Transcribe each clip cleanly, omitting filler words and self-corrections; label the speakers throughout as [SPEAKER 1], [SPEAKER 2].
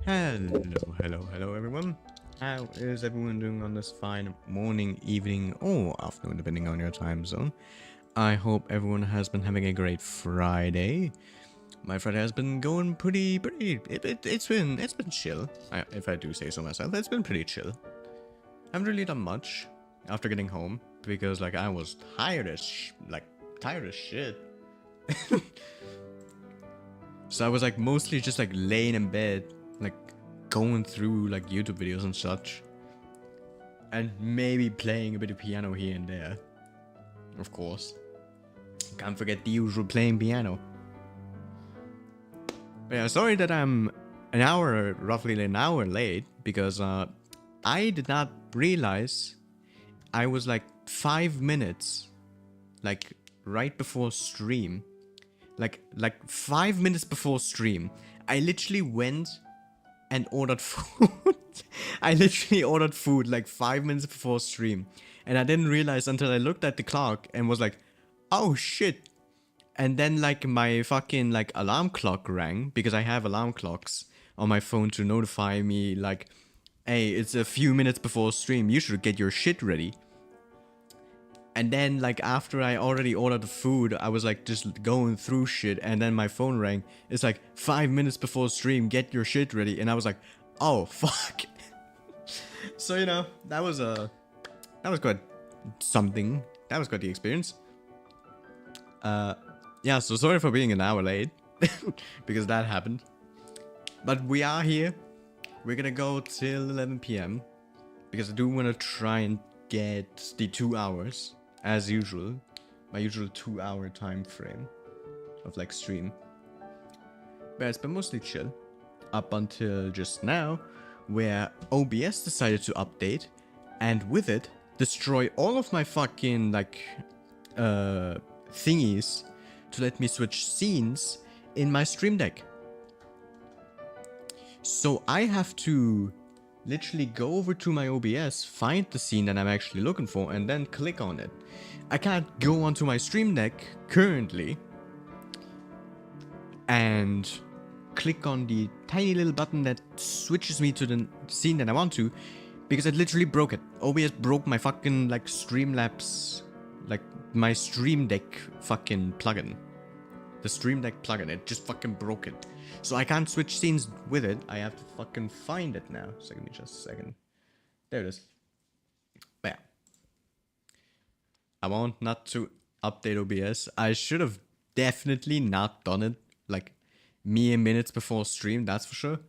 [SPEAKER 1] Hello everyone. How is everyone doing on this fine morning, evening, or afternoon, depending on your time zone? I hope everyone has been having a great Friday. My Friday has been going it's been chill. If I do say so myself, it's been pretty chill. I haven't really done much after getting home because like I was tired as shit. So I was like mostly just like laying in bed, like going through like YouTube videos and such. And maybe playing a bit of piano here and there. Of course. Can't forget the usual playing piano. But yeah, sorry that I'm roughly an hour late, because I did not realize I was like 5 minutes, like right before stream. Like 5 minutes before stream, I literally went and ordered food. I literally ordered food like 5 minutes before stream. And I didn't realize until I looked at the clock and was like, oh shit. And then like my fucking like alarm clock rang, because I have alarm clocks on my phone to notify me like, hey, it's a few minutes before stream, you should get your shit ready. And then like after I already ordered the food, I was like just going through shit, and then my phone rang. It's like 5 minutes before stream, get your shit ready. And I was like, oh fuck. So you know, that was quite something. That was quite the experience. Yeah, so sorry for being an hour late. Because that happened. But we are here. We're gonna go till 11 p.m. because I do want to try and get the 2 hours as usual, my usual 2-hour time frame of like stream. But it's been mostly chill up until just now, where OBS decided to update, and with it destroy all of my fucking like thingies to let me switch scenes in my stream deck. So I have to literally go over to my OBS, find the scene that I'm actually looking for, and then click on it. I can't go onto my stream deck currently and click on the tiny little button that switches me to the scene that I want to, because it literally broke it. OBS broke my fucking like Streamlabs, like my Stream Deck fucking plugin. The Stream Deck plugin, it just fucking broke it. So I can't switch scenes with it. I have to fucking find it now. So give me just a second. There it is. But yeah. I want not to update OBS. I should have definitely not done it like mere minutes before stream, that's for sure.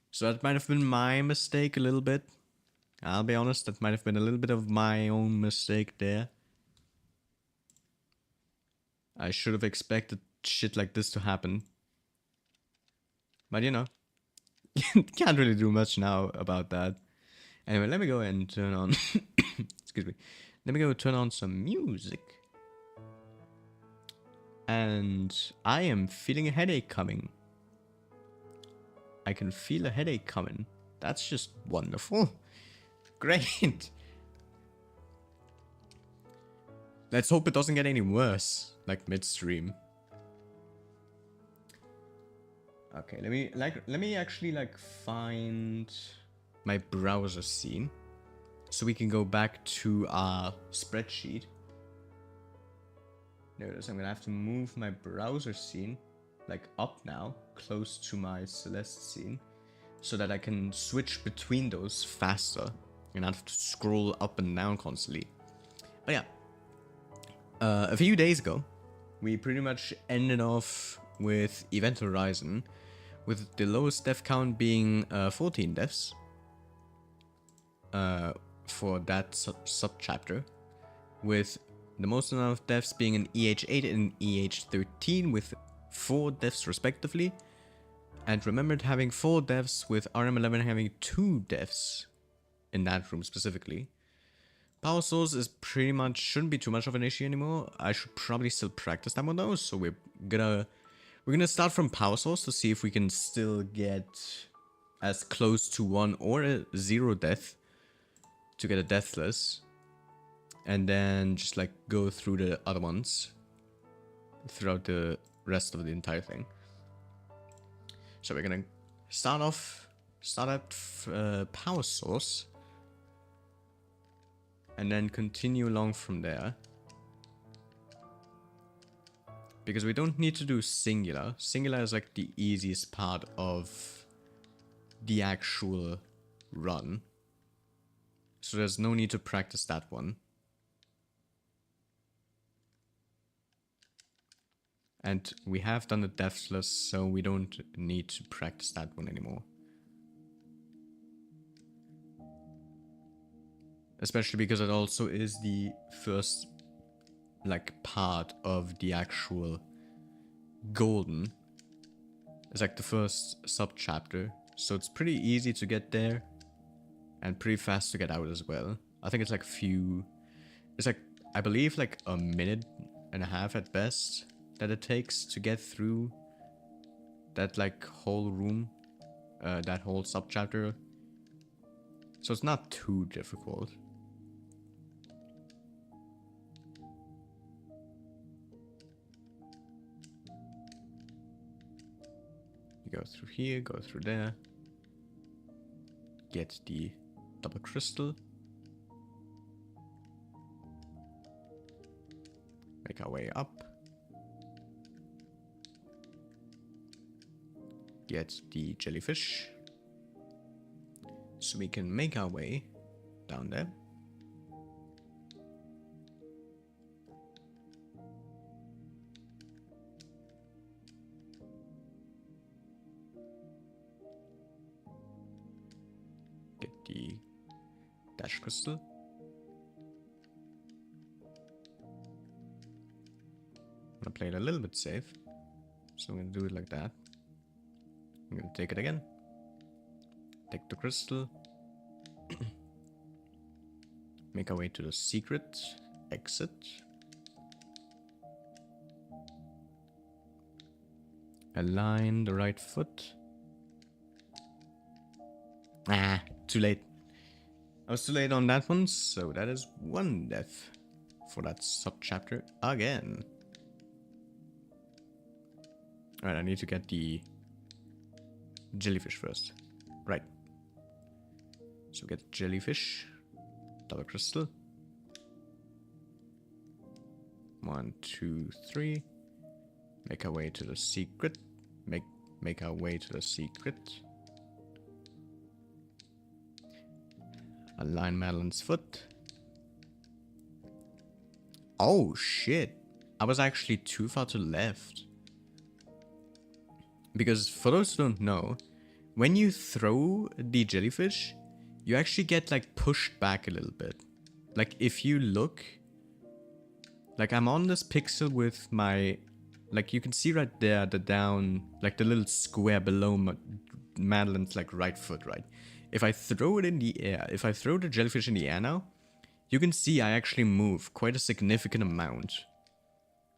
[SPEAKER 1] So that might have been my mistake a little bit. I'll be honest, that might have been a little bit of my own mistake there. I should have expected shit like this to happen. But you know, can't really do much now about that. Anyway, let me go and turn on... Excuse me. Let me go turn on some music. And I am feeling a headache coming. I can feel a headache coming. That's just wonderful. Great. Let's hope it doesn't get any worse, like midstream. Okay, let me actually like find my browser scene so we can go back to our spreadsheet. There it is. I'm gonna have to move my browser scene like up now, close to my Celeste scene, so that I can switch between those faster and not have to scroll up and down constantly. But yeah, a few days ago, we pretty much ended off with Event Horizon, with the lowest death count being 14 deaths for that sub-chapter, with the most amount of deaths being in EH8 and EH13 with 4 deaths respectively. And remembered having 4 deaths with RM11 having 2 deaths in that room specifically. Power source is pretty much, shouldn't be too much of an issue anymore. I should probably still practice that one though, so we're gonna start from power source to see if we can still get as close to 1 or a 0 death to get a deathless. And then just like go through the other ones throughout the rest of the entire thing. So we're gonna start at power source, and then continue along from there. Because we don't need to do singular. Singular is like the easiest part of the actual run. So there's no need to practice that one. And we have done the Deathless, so we don't need to practice that one anymore. Especially because it also is the first, like, part of the actual Golden. It's like the first sub-chapter, so it's pretty easy to get there. And pretty fast to get out as well. I think it's like it's like, I believe like a minute and a half at best that it takes to get through that like whole room, that whole sub-chapter. So it's not too difficult. You go through here, go through there. Get the double crystal. Make our way up. Get the jellyfish. So we can make our way down there. Get the dash crystal. I'm gonna play it a little bit safe. So I'm gonna do it like that. I'm gonna take it again. Take the crystal. Make our way to the secret exit. Align the right foot. Ah, too late. I was too late on that one, so that is one death for that sub-chapter again. Alright, I need to get the jellyfish first. Right. So get jellyfish. Double crystal. 1, 2, 3. Make our way to the secret. Make our way to the secret. Align Madeline's foot. Oh shit. I was actually too far to the left. Because for those who don't know, when you throw the jellyfish, you actually get like pushed back a little bit. Like if you look, like I'm on this pixel with my, like you can see right there, the down, like the little square below Madeline's like right foot, right? If I throw it in the air, if I throw the jellyfish in the air now, you can see I actually move quite a significant amount.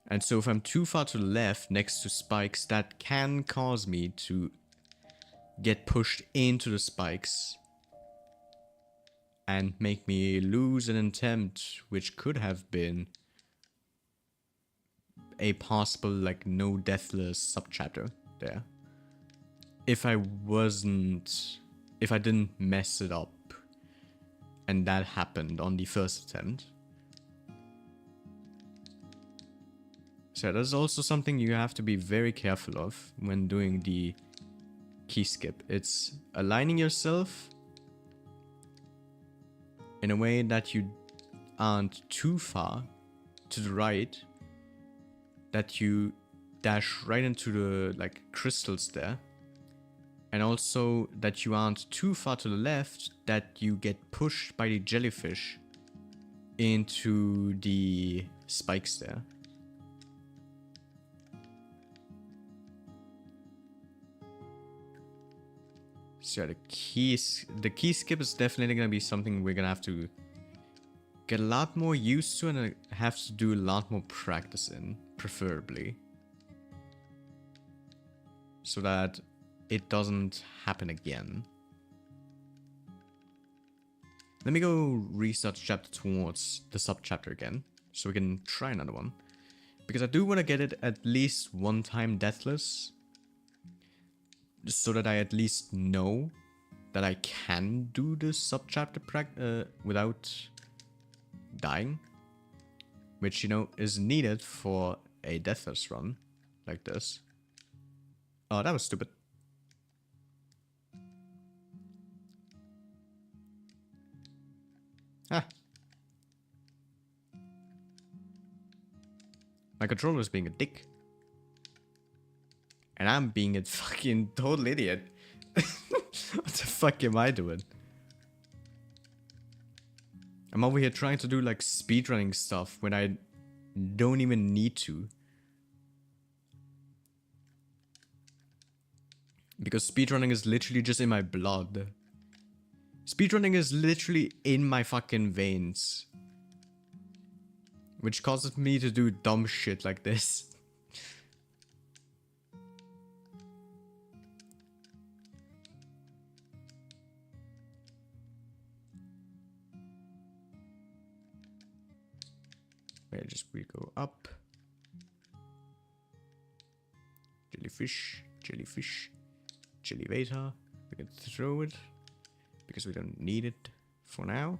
[SPEAKER 1] And so if I'm too far to the left next to spikes, that can cause me to get pushed into the spikes and make me lose an attempt, which could have been a possible like no deathless sub-chapter there. If I didn't mess it up and that happened on the first attempt. So that's also something you have to be very careful of when doing the key skip. It's aligning yourself in a way that you aren't too far to the right, that you dash right into the like crystals there, and also that you aren't too far to the left, that you get pushed by the jellyfish into the spikes there. So the key skip is definitely going to be something we're going to have to get a lot more used to and have to do a lot more practice in, preferably. So that it doesn't happen again. Let me go restart the chapter towards the sub-chapter again, so we can try another one. Because I do want to get it at least one time deathless. so that I at least know that I can do the subchapter without dying, which, you know, is needed for a deathless run like this. Oh, that was stupid. Ah. My controller's being a dick. And I'm being a fucking total idiot. What the fuck am I doing? I'm over here trying to do like speedrunning stuff when I don't even need to. Because speedrunning is literally just in my blood. Speedrunning is literally in my fucking veins. Which causes me to do dumb shit like this. Wait, just we go up. Jellyfish, jellyfish, jellyvator. We can throw it because we don't need it for now.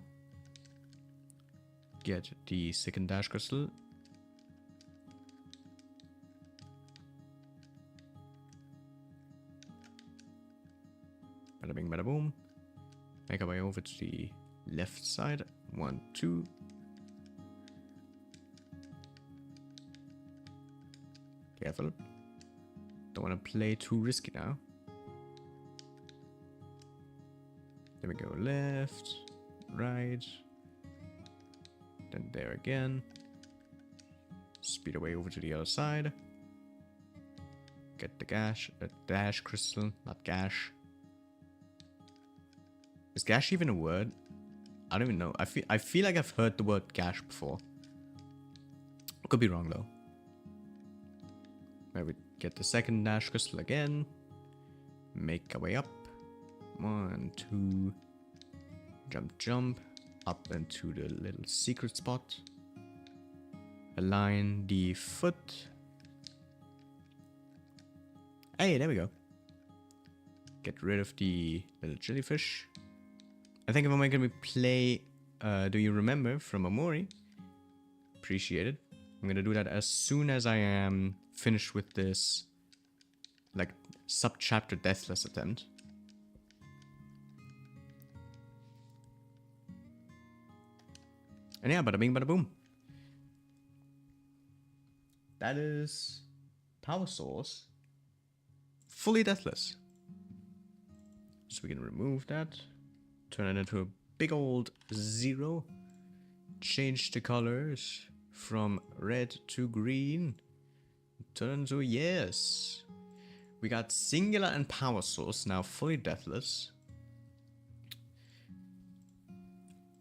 [SPEAKER 1] Get the second dash crystal. Bada bing, bada boom. Make our way over to the left side. 1, 2. Careful. Don't want to play too risky now. Then we go left, right. Then there again. Speed away over to the other side. Get the dash crystal, not gash. Is gash even a word? I don't even know. I feel like I've heard the word gash before. Could be wrong though. Maybe get the second dash crystal again. Make our way up. 1, 2. Jump, jump. Up into the little secret spot. Align the foot. Hey, there we go. Get rid of the little jellyfish. I think if I'm making me play Do You Remember from Amori, appreciate it. I'm gonna do that as soon as I am finished with this like sub-chapter deathless attempt. And yeah, bada bing, bada boom. That is power source fully deathless. So we can remove that, turn it into a big old 0, change the colors from red to green, turn into a yes. We got singular and power source now fully deathless.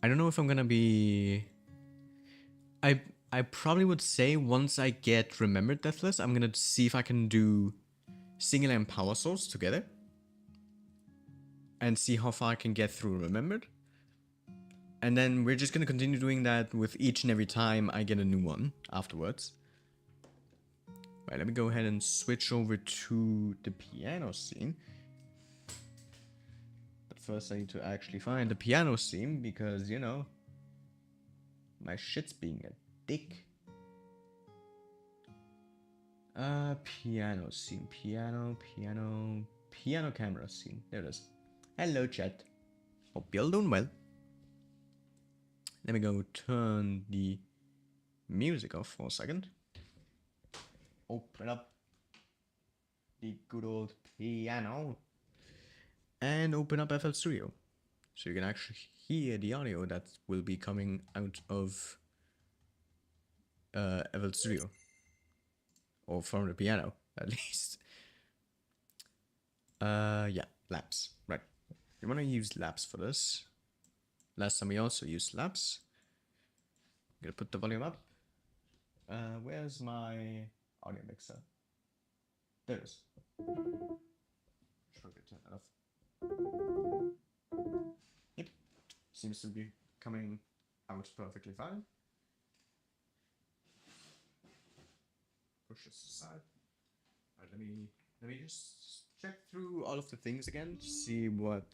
[SPEAKER 1] I don't know if I'm gonna be... I probably would say once I get remembered deathless, I'm gonna see if I can do singular and power source together. And see how far I can get through remembered. And then we're just gonna continue doing that with each and every time I get a new one afterwards. Right, let me go ahead and switch over to the piano scene. But first I need to actually find the piano scene because, you know, my shit's being a dick. Piano scene, piano camera scene. There it is. Hello, chat. Hope you're all doing well. Let me go turn the music off for a second. Open up the good old piano. And open up FL Studio. So you can actually hear the audio that will be coming out of FL Studio. Or from the piano, at least. Yeah, laps. Right. You want to use laps for this. Last time we also used laps. I'm gonna put the volume up. Where's my audio mixer? There it is. Should turn it off. Yep. Seems to be coming out perfectly fine. Push this aside. Alright, let me just check through all of the things again to see what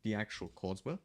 [SPEAKER 1] the actual chords were.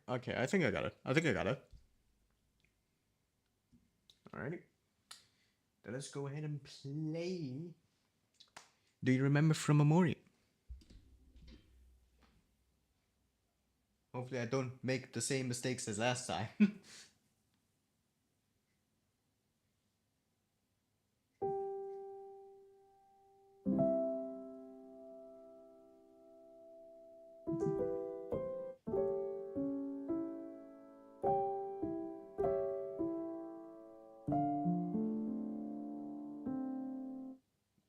[SPEAKER 1] Okay, I think I got it. Alrighty. Then let's go ahead and play. Do you remember From Memory? Hopefully I don't make the same mistakes as last time.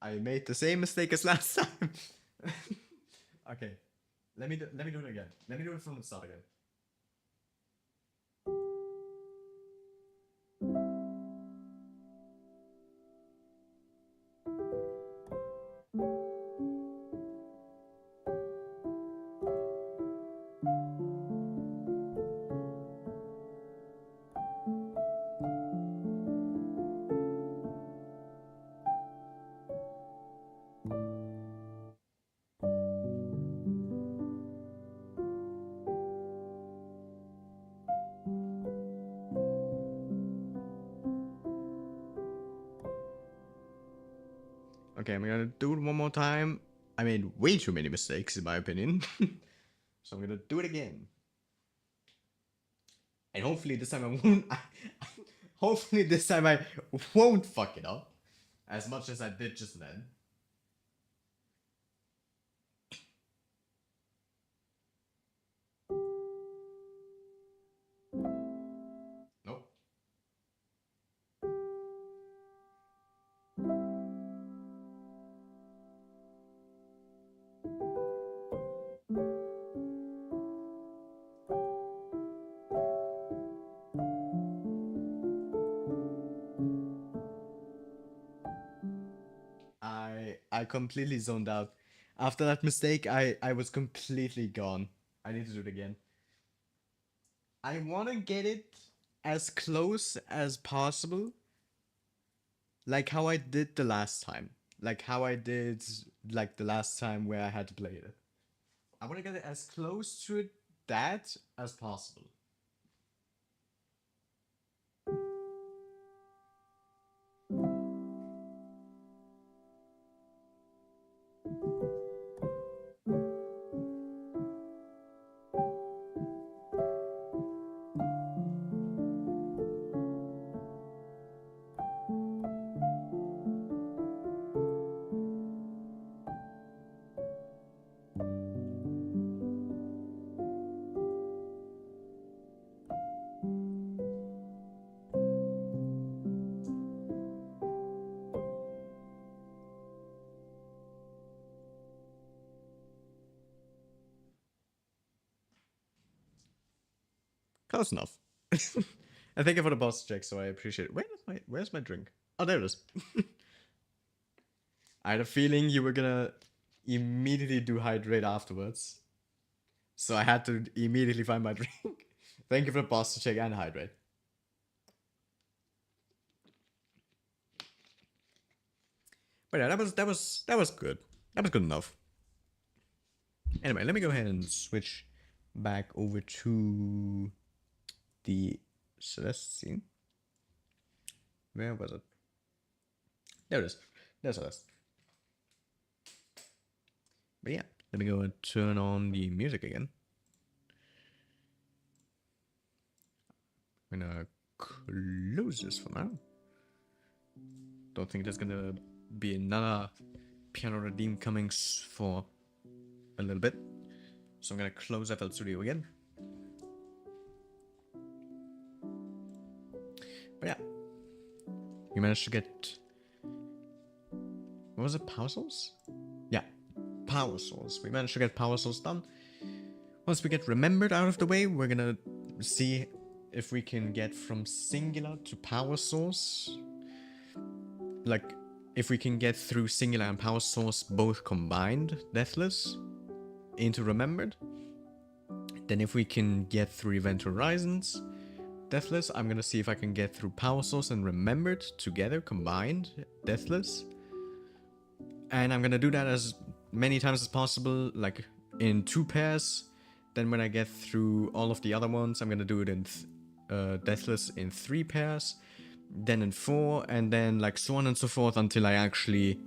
[SPEAKER 1] I made the same mistake as last time. Okay, let me do it again. Let me do it from the start again. Okay, I'm gonna do it one more time. I made way too many mistakes in my opinion. So I'm gonna do it again. And hopefully this time I won't hopefully this time I won't fuck it up as much as I did just then. Nope. I completely zoned out. After that mistake, I was completely gone. I need to do it again. I want to get it as close as possible, like how I did the last time. Like how I did like the last time where I had to play it. I want to get it as close to it that as possible. Close enough. I thank you for the boss check, so I appreciate it. Where's my drink? Oh, there it is. I had a feeling you were gonna immediately do hydrate afterwards. So I had to immediately find my drink. Thank you for the boss check and hydrate. But yeah, that was good. That was good enough. Anyway, let me go ahead and switch back over to the Celeste scene. Where was it? There it is. There's Celeste. But yeah, let me go and turn on the music again. I'm gonna close this for now. Don't think there's gonna be another piano redeem coming for a little bit. So I'm gonna close FL Studio again. But yeah, we managed to get, what was it, power source? Yeah, power source. We managed to get power source done. Once we get remembered out of the way, we're gonna see if we can get from singular to power source. Like, if we can get through singular and power source both combined, deathless, into remembered. Then if we can get through event horizons, deathless, I'm gonna see if I can get through power source and remembered together, combined, deathless. And I'm gonna do that as many times as possible, like in 2 pairs. Then when I get through all of the other ones, I'm gonna do it in deathless in 3 pairs, then in 4, and then like so on and so forth until I actually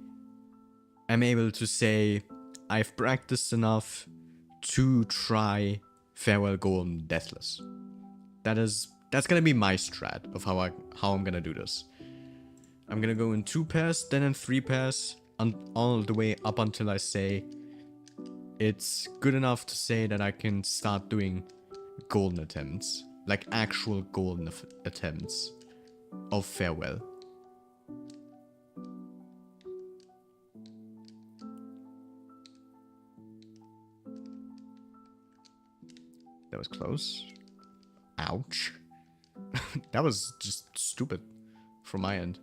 [SPEAKER 1] am able to say I've practiced enough to try Farewell Golden deathless. That's gonna be my strat of how I'm gonna do this. I'm gonna go in 2 pairs, then in 3 pairs, all the way up until I say it's good enough to say that I can start doing golden attempts, like actual golden attempts of Farewell. That was close. Ouch. That was just stupid from my end.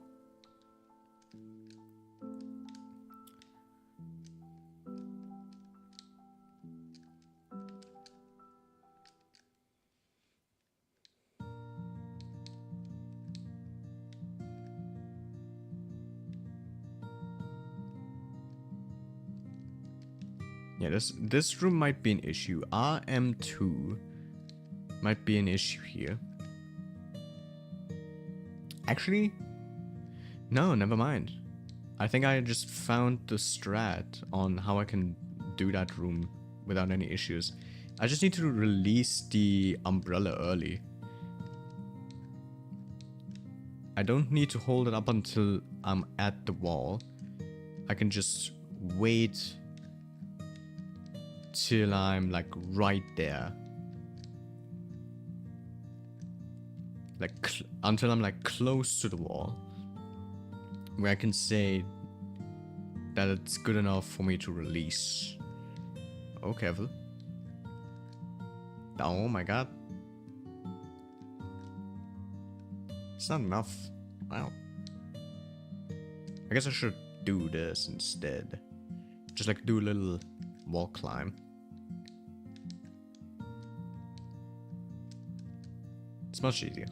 [SPEAKER 1] Yeah, this room might be an issue. RM2 might be an issue here. Actually, no, never mind. I think I just found the strat on how I can do that room without any issues. I just need to release the umbrella early. I don't need to hold it up until I'm at the wall. I can just wait till I'm like right there. Like until I'm like close to the wall, where I can say that it's good enough for me to release. Oh, careful. Oh my god. It's not enough. Wow. I guess I should do this instead. Just like do a little wall climb. It's much easier.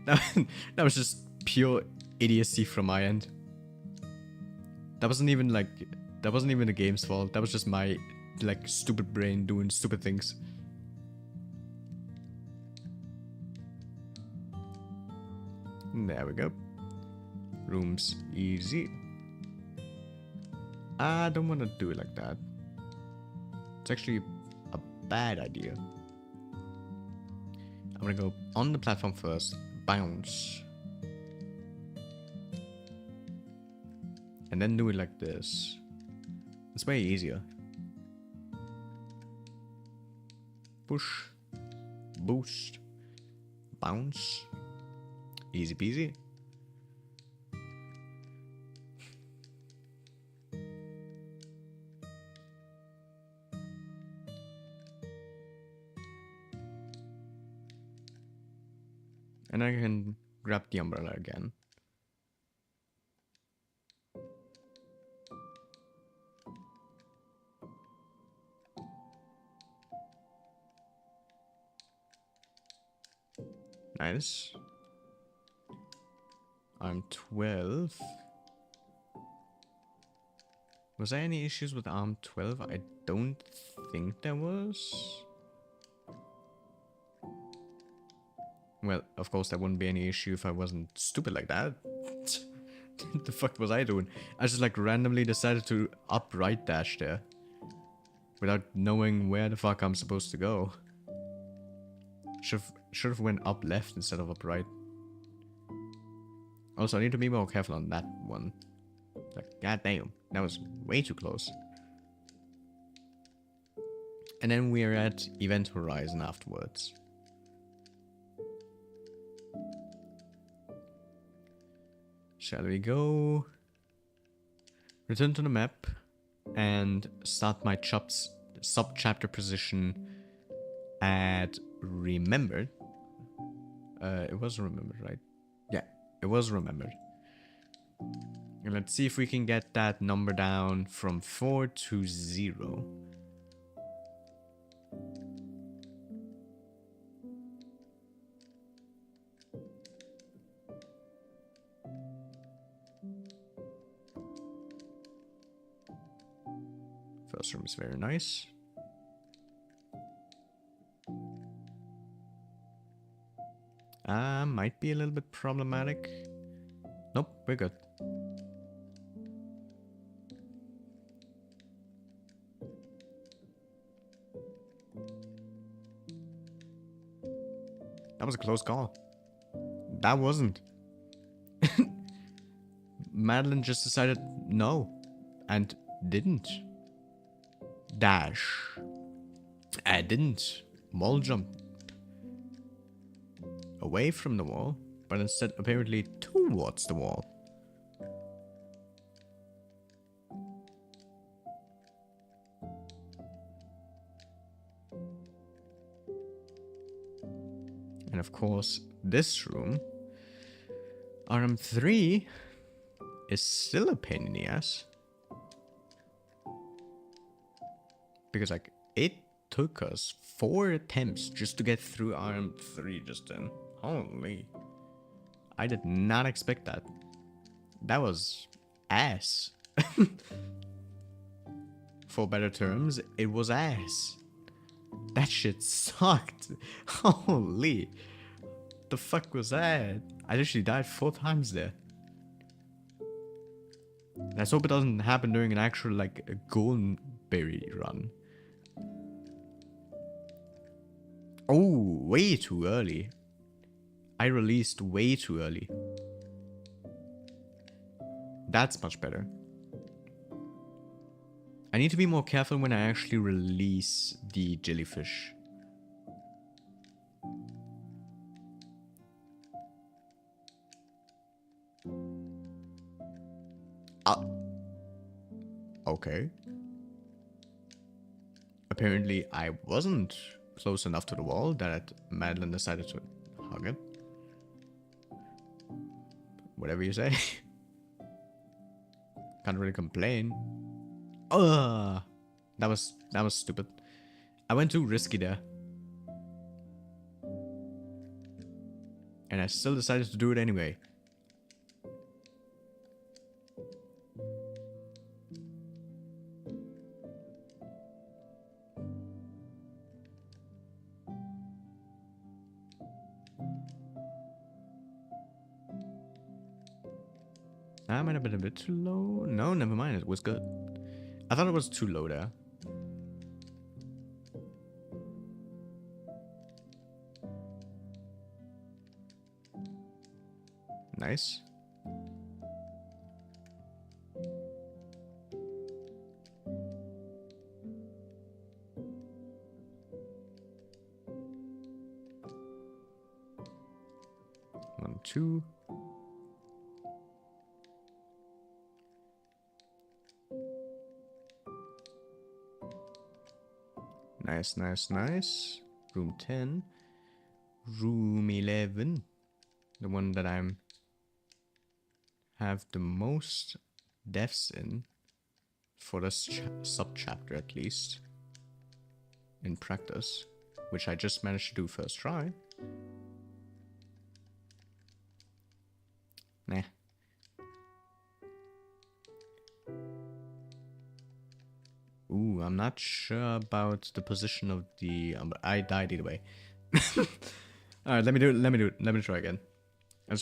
[SPEAKER 1] That was just pure idiocy from my end. That wasn't even the game's fault. That was just my like stupid brain doing stupid things. There we go. Room's easy. I don't want to do it like that. It's actually a bad idea. I'm gonna go on the platform first, bounce, and then do it like this. It's way easier. Push, boost, bounce, easy peasy. And I can grab the umbrella again. Nice. I'm 12. Was there any issues with arm 12? I don't think there was. Well, of course there wouldn't be any issue if I wasn't stupid like that. The fuck was I doing? I just like randomly decided to upright dash there. Without knowing where the fuck I'm supposed to go. Should have went up left instead of up right. Also, I need to be more careful on that one. Like, goddamn, that was way too close. And then we are at Event Horizon afterwards. Shall we go? Return to the map and start my sub-chapter position at Remembered. It was Remembered, right? Yeah, it was Remembered. And let's see if we can get that number down from 4 to 0. First room is very nice. Might be a little bit problematic. Nope, we're good. That was a close call. That wasn't. Madeline just decided no. And didn't. Dash. I didn't wall jump away from the wall, but instead apparently towards the wall. And of course, this room, RM3, is still a pain in the ass. Because, like, it took us 4 attempts just to get through RM3 just then. Holy. I did not expect that. That was ass. For better terms, it was ass. That shit sucked. Holy. The fuck was that? I literally died 4 times there. Let's hope it doesn't happen during an actual, like, a Goldenberry run. Oh, way too early. I released way too early. That's much better. I need to be more careful when I actually release the jellyfish. Okay. Apparently I wasn't close enough to the wall that Madeline decided to hug it. Whatever you say. Can't really complain. That was stupid. I went too risky there. And I still decided to do it anyway. I might have been a bit too low. No, never mind. It was good. I thought it was too low there. Nice. One, two. Nice, nice, nice. Room 10. Room 11. The one that I'm have the most deaths in. For this sub-chapter at least. In practice. Which I just managed to do first try. Nah. Ooh, I'm not sure about the position of the... but I died either way. Alright, let me do it. Let me try again. I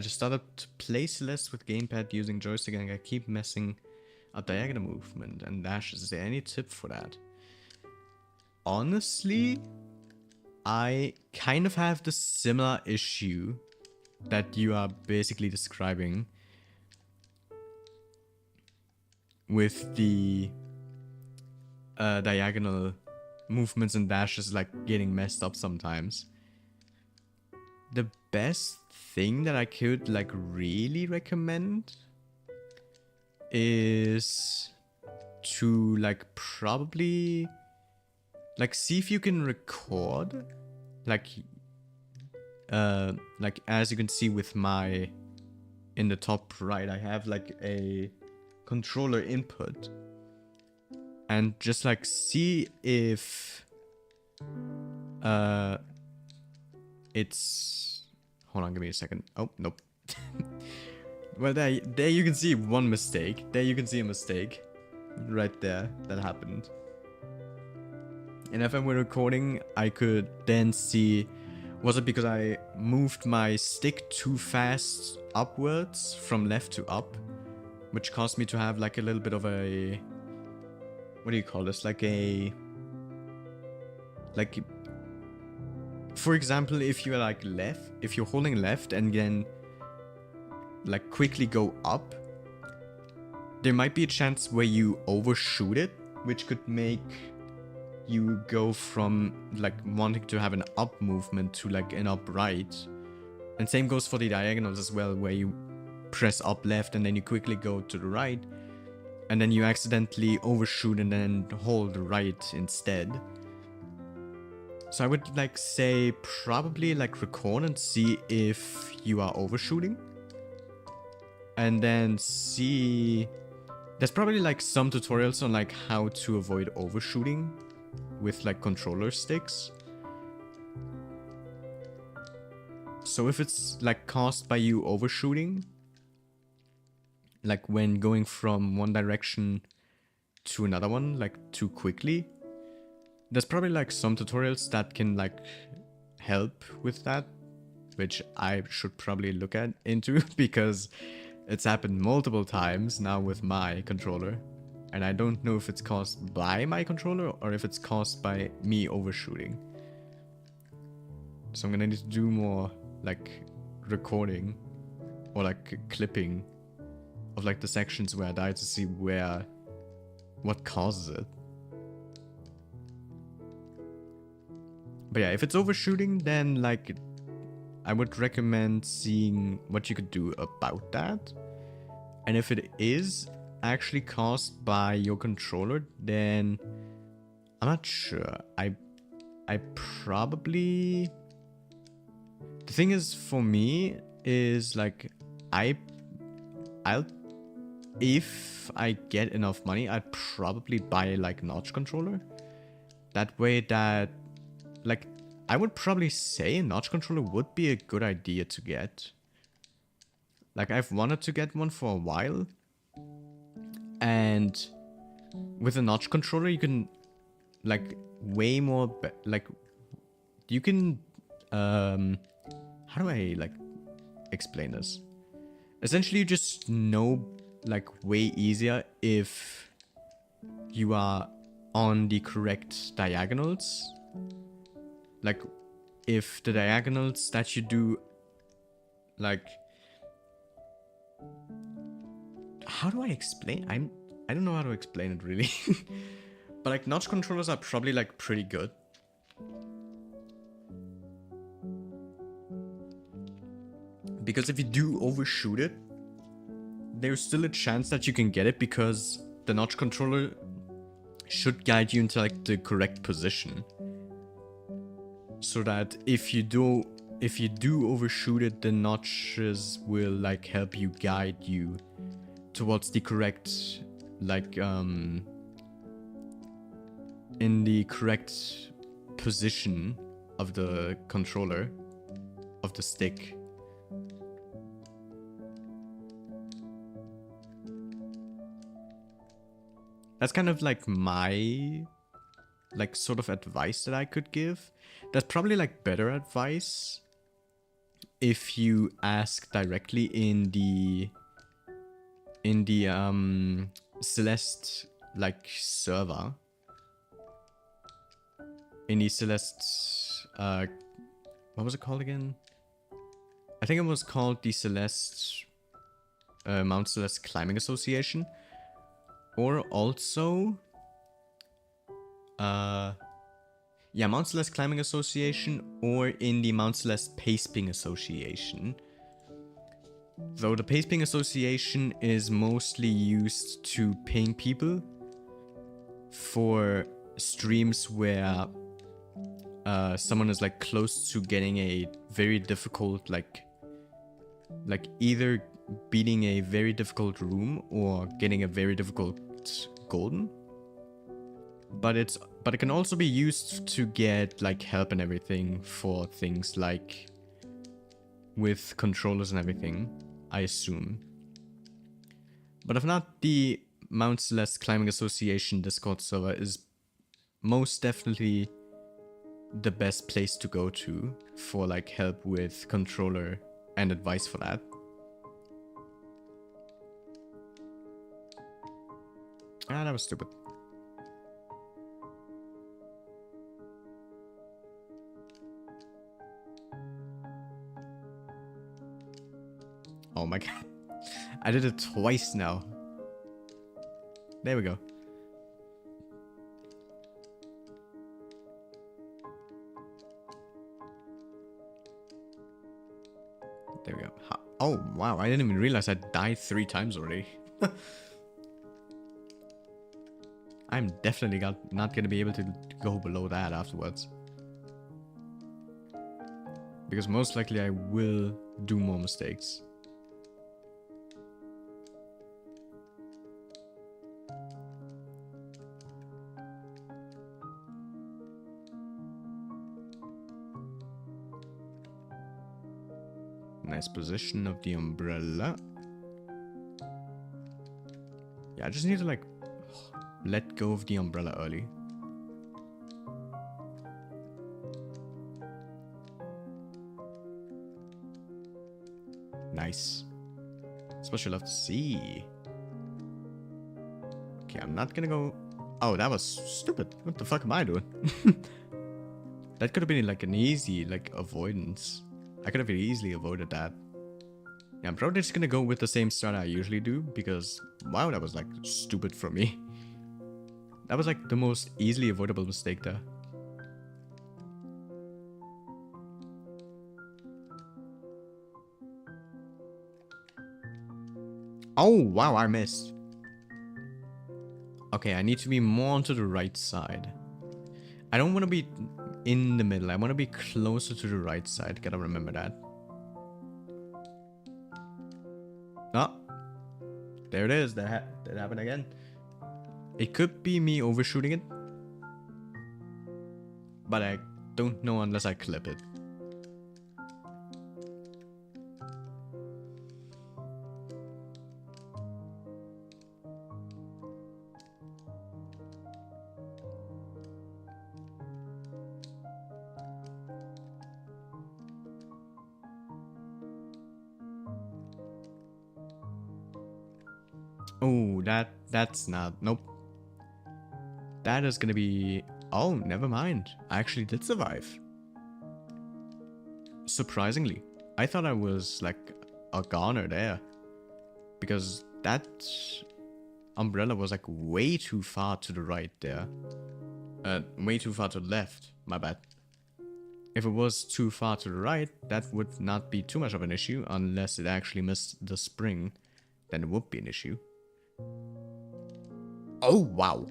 [SPEAKER 1] just started to play Celeste with gamepad using joystick and I keep messing up diagonal movement and dashes. Is there any tip for that? Honestly, I kind of have the similar issue that you are basically describing with the diagonal movements and dashes like getting messed up sometimes. The best thing that I could like really recommend is to like probably like see if you can record like as you can see with my in the top right, I have like a controller input, and just like see if it's, hold on, give me a second. Oh, nope. Well, there you can see one mistake. There you can see a mistake right there that happened. And if I were recording, I could then see, was it because I moved my stick too fast upwards from left to up, which caused me to have like a little bit of a, what do you call this? Like a, like, for example, if you're like left, if you're holding left and then like quickly go up, there might be a chance where you overshoot it, which could make you go from like wanting to have an up movement to like an upright. And same goes for the diagonals as well, where you press up left and then you quickly go to the right, and then you accidentally overshoot and then hold right instead. So I would like say probably like record and see if you are overshooting. And then see, there's probably like some tutorials on like how to avoid overshooting with like controller sticks. So if it's like caused by you overshooting, like when going from one direction to another one like too quickly, there's probably like some tutorials that can like help with that, which I should probably look into because it's happened multiple times now with my controller, and I don't know if it's caused by my controller or if it's caused by me overshooting. So I'm gonna need to do more like recording or like clipping of like the sections where I die to see what causes it. But yeah, if it's overshooting, then like I would recommend seeing what you could do about that. And if it is actually caused by your controller, then I'm not sure. I probably, the thing is for me is like I'll if I get enough money, I'd probably buy like notch controller. That way that like I would probably say a notch controller would be a good idea to get. Like I've wanted to get one for a while, and with a notch controller you can like way more like you can how do I like explain this? Essentially you just know like way easier if you are on the correct diagonals. Like if the diagonals that you do, like, how do I explain? I don't know how to explain it really. But like notch controllers are probably like pretty good. Because if you do overshoot it, there's still a chance that you can get it because the notch controller should guide you into like the correct position. So that if you do overshoot it, the notches will like help you guide you towards the correct, like in the correct position of the controller, of the stick. That's kind of like my like sort of advice that I could give. There's probably like better advice if you ask directly in the Celeste like server, in the Celeste what was it called again? I think it was called the Celeste, Mount Celeste Climbing Association. Or also, yeah, Mount Celeste Climbing Association, or in the Mount Celeste Pacing Association. Though the Pacing Association is mostly used to paying people for streams where someone is like close to getting a very difficult, like either beating a very difficult room or getting a very difficult golden. But it can also be used to get like help and everything for things like with controllers and everything, I assume. But if not, the Mount Celeste Climbing Association Discord server is most definitely the best place to go to for like help with controller and advice for that. Ah, that was stupid. Oh my god. I did it twice now. There we go. There we go. Oh, wow. I didn't even realize I died 3 times already. I'm definitely not going to be able to go below that afterwards. Because most likely I will do more mistakes. Nice position of the umbrella. Yeah, I just need to like let go of the umbrella early. Nice. That's what you love to see. Okay, I'm not gonna go... Oh, that was stupid. What the fuck am I doing? That could have been like an easy like avoidance. I could have easily avoided that. Yeah, I'm probably just gonna go with the same strat I usually do because, wow, that was like stupid for me. That was like the most easily avoidable mistake there. Oh, wow, I missed. Okay, I need to be more onto the right side. I don't want to be in the middle. I want to be closer to the right side. Gotta remember that. Oh, there it is. That happened again. It could be me overshooting it, but I don't know unless I clip it. Oh, that's not... Nope. That is gonna be... Oh, never mind. I actually did survive. Surprisingly. I thought I was like a goner there. Because that umbrella was like way too far to the right there. Way too far to the left. My bad. If it was too far to the right, that would not be too much of an issue unless it actually missed the spring. Then it would be an issue. Oh, wow.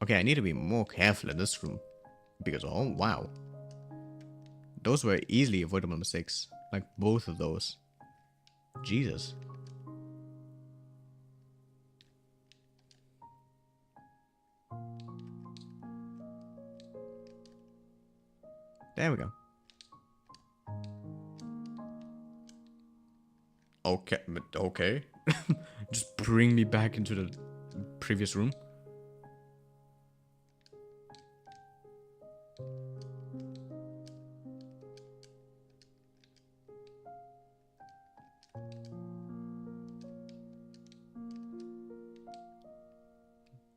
[SPEAKER 1] Okay, I need to be more careful in this room. Because, oh, wow. Those were easily avoidable mistakes. Like, both of those. Jesus. There we go. Okay, okay. Just bring me back into the previous room.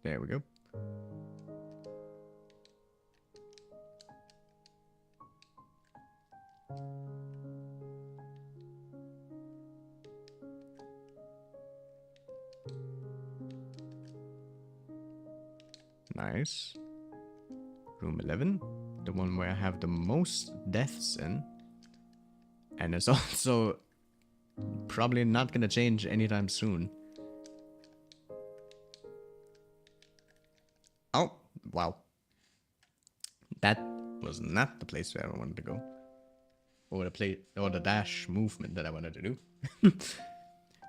[SPEAKER 1] There we go. Nice. Room 11. The one where I have the most deaths in. And it's also probably not gonna change anytime soon. Oh, wow. That was not the place where I wanted to go. Or the dash movement that I wanted to do.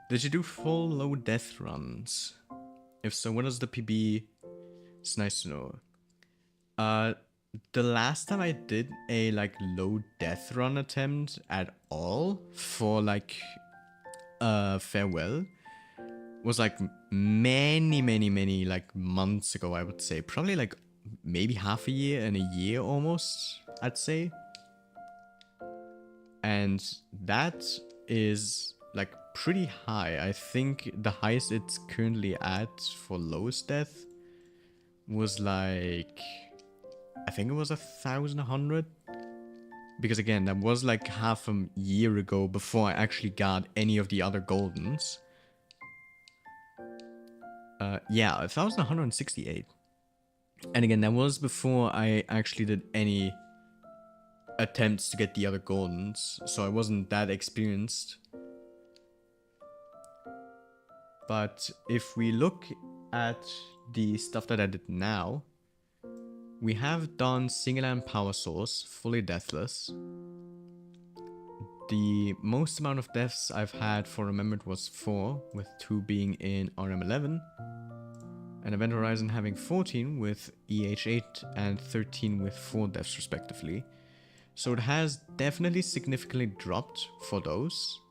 [SPEAKER 1] Did you do full low death runs? If so, what is the PB? It's nice to know. The last time I did a like low death run attempt at all for like farewell was like many like months ago, I would say. Probably like maybe half a year and a year almost, I'd say. And that is like pretty high. I think the highest it's currently at for lowest death was like, I think it was 1,100. Because again, that was like half a year ago before I actually got any of the other goldens. Yeah, 1,168. And again, that was before I actually did any attempts to get the other goldens, so I wasn't that experienced. But if we look at the stuff that I did now, we have done single and power source, fully deathless. The most amount of deaths I've had for Remembered was 4, with 2 being in RM11. And Event Horizon having 14 with EH8 and 13 with 4 deaths respectively. So it has definitely significantly dropped for those.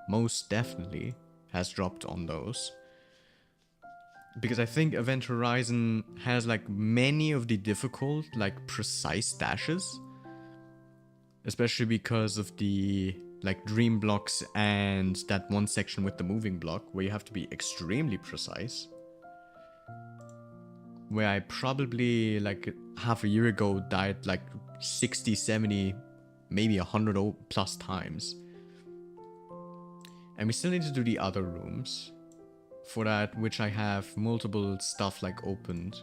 [SPEAKER 1] Most definitely has dropped on those. Because I think Event Horizon has like many of the difficult, like precise dashes. Especially because of the like dream blocks and that one section with the moving block where you have to be extremely precise. Where I probably like half a year ago died like 60, 70, maybe 100 plus times. And we still need to do the other rooms. For that, which I have multiple stuff like opened.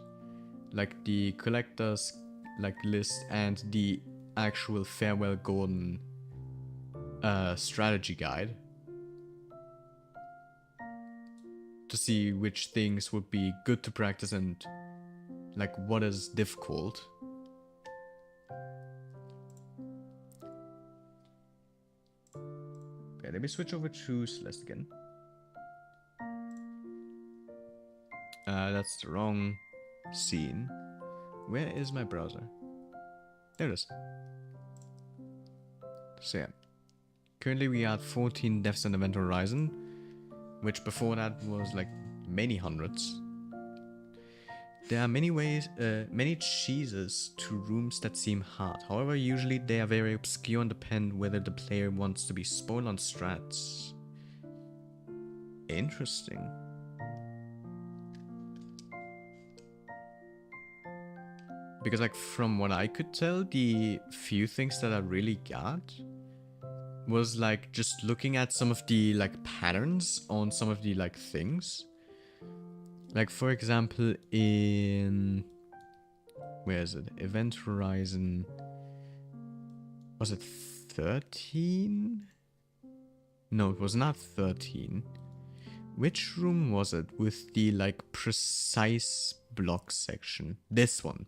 [SPEAKER 1] Like the collectors like list and the actual Farewell Golden strategy guide. To see which things would be good to practice and like what is difficult. Okay, let me switch over to Celeste again. That's the wrong scene. Where is my browser? There it is. So yeah. Currently we are at 14 deaths on Event Horizon, which before that was like many hundreds. There are many ways, many cheeses to rooms that seem hard. However, usually they are very obscure and depend whether the player wants to be spoiled on strats. Interesting. Because like from what I could tell, the few things that I really got was like just looking at some of the like patterns on some of the like things. Like for example in, where is it? Event Horizon, was it 13? No, it was not 13. Which room was it with the like precise block section? This one.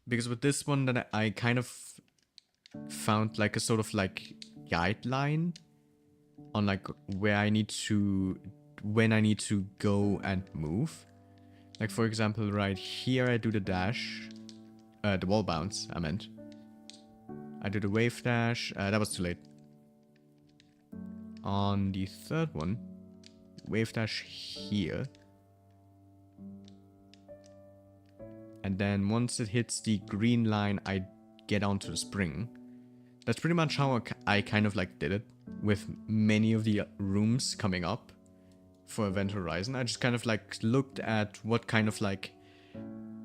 [SPEAKER 1] Because with this one that I kind of found like a sort of like guideline on like where I need to, when I need to go and move. Like for example, right here I do the dash, the wall bounce, I meant. I do the wave dash, that was too late. On the third one, wave dash here. And then once it hits the green line, I get onto the spring. That's pretty much how I kind of like did it with many of the rooms coming up. for Event Horizon. I just kind of like looked at what kind of like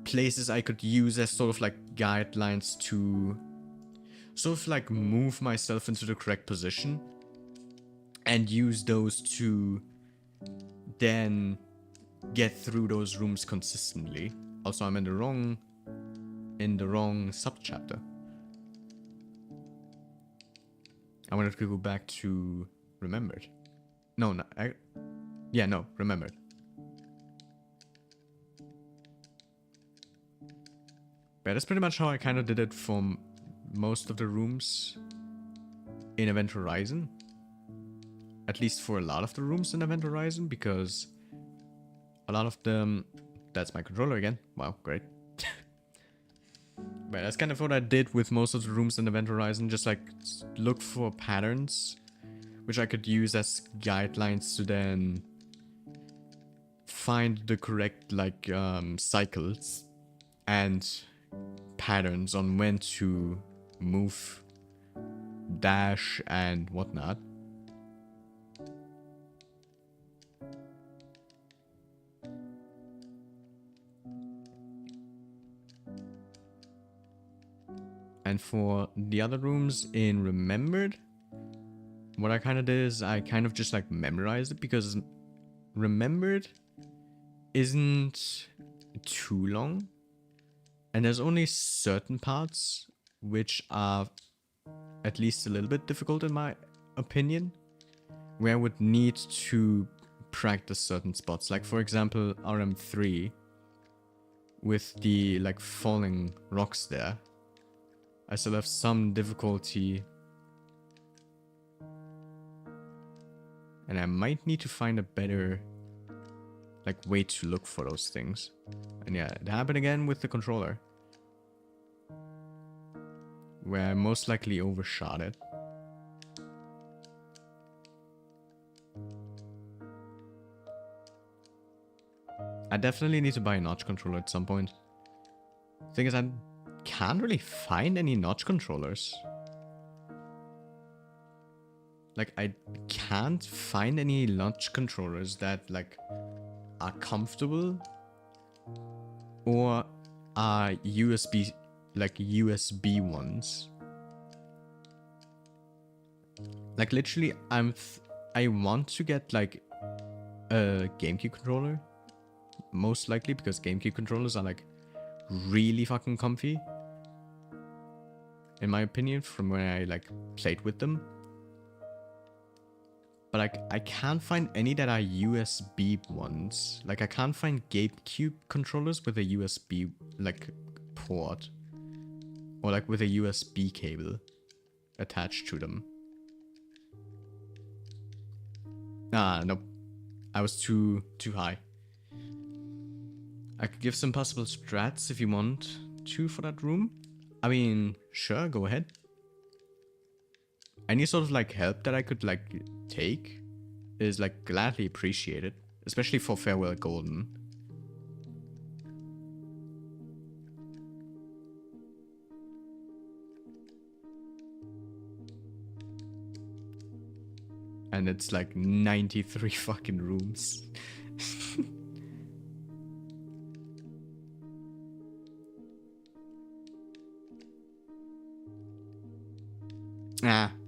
[SPEAKER 1] places I could use as sort of like guidelines to sort of like move myself into the correct position and use those to then get through those rooms consistently. Also, I'm in the wrong subchapter. I wanted to go back to Remembered. No, Remembered. But that's pretty much how I kind of did it for most of the rooms in Event Horizon. At least for a lot of the rooms in Event Horizon, because a lot of them... That's my controller again. Wow, great. But that's kind of what I did with most of the rooms in Event Horizon. Just like look for patterns, which I could use as guidelines to then find the correct like cycles and patterns on when to move, dash, and whatnot. And for the other rooms in Remembered, what I kind of did is I kind of just like memorized it, because Remembered isn't too long. And there's only certain parts which are at least a little bit difficult in my opinion, where I would need to practice certain spots. Like for example, RM3 with the like falling rocks there. I still have some difficulty. And I might need to find a better like way to look for those things. And yeah, it happened again with the controller, where I most likely overshot it. I definitely need to buy a notch controller at some point. Thing is, I can't really find any notch controllers. Like, I can't find any notch controllers that, like, are comfortable or are USB, like, USB ones. Like, literally, I want to get, like, a GameCube controller. Most likely, because GameCube controllers are, like, really fucking comfy. In my opinion, from when I, like, played with them. But, like, I can't find any that are USB ones. Like, I can't find GameCube controllers with a USB, like, port. Or, like, with a USB cable attached to them. Ah, nope. I was too high. I could give some possible strats if you want to for that room. I mean, sure, go ahead. Any sort of, like, help that I could, like, take is, like, gladly appreciated. Especially for Farewell Golden. And it's, like, 93 fucking rooms.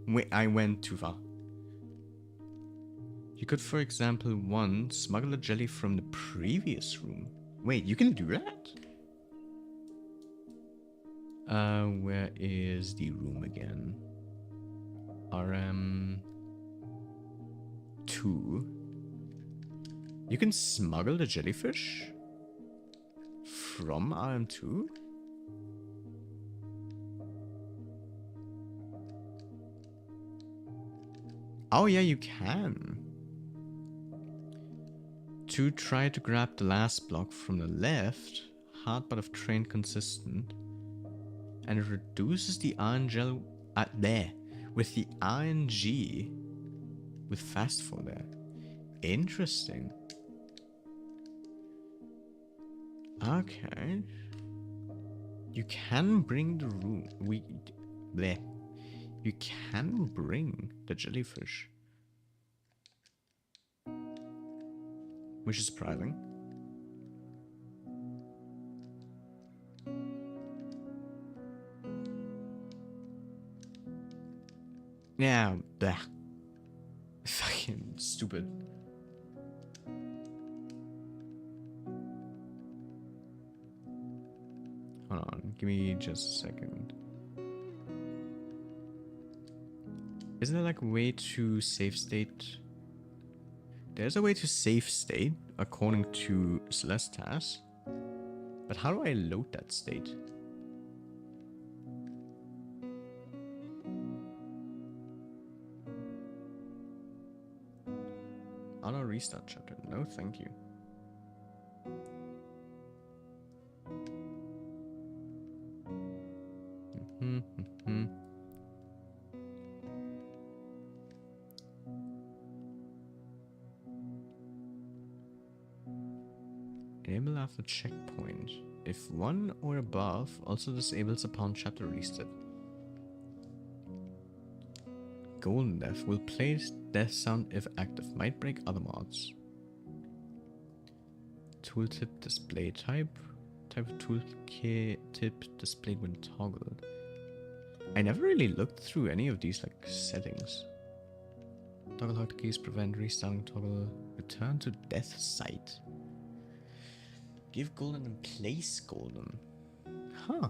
[SPEAKER 1] Wait, I went too far. You could, for example, smuggle a jelly from the previous room. Wait, you can do that? Where is the room again? RM2. You can smuggle the jellyfish from RM2? Oh yeah, you can. To try to grab the last block from the left, hard but of train consistent, and it reduces the RNG there with the RNG with fast fall there. Interesting. Okay. You can bring the room. You can bring the jellyfish. which is surprising. Yeah, bleh. Fucking stupid. Hold on, give me just a second. Isn't there like a way to save state? There's a way to save state according to Celeste has. But how do I load that state? Auto restart chapter. No, thank you. Enable after checkpoint. If 1 or above, also disables upon chapter reset. Golden Death will play death sound if active. Might break other mods. Tooltip display type. Type of tooltip displayed when toggled. I never really looked through any of these like settings. Toggle hotkeys prevent restarting toggle. Return to death site. Give golden and place golden. Huh.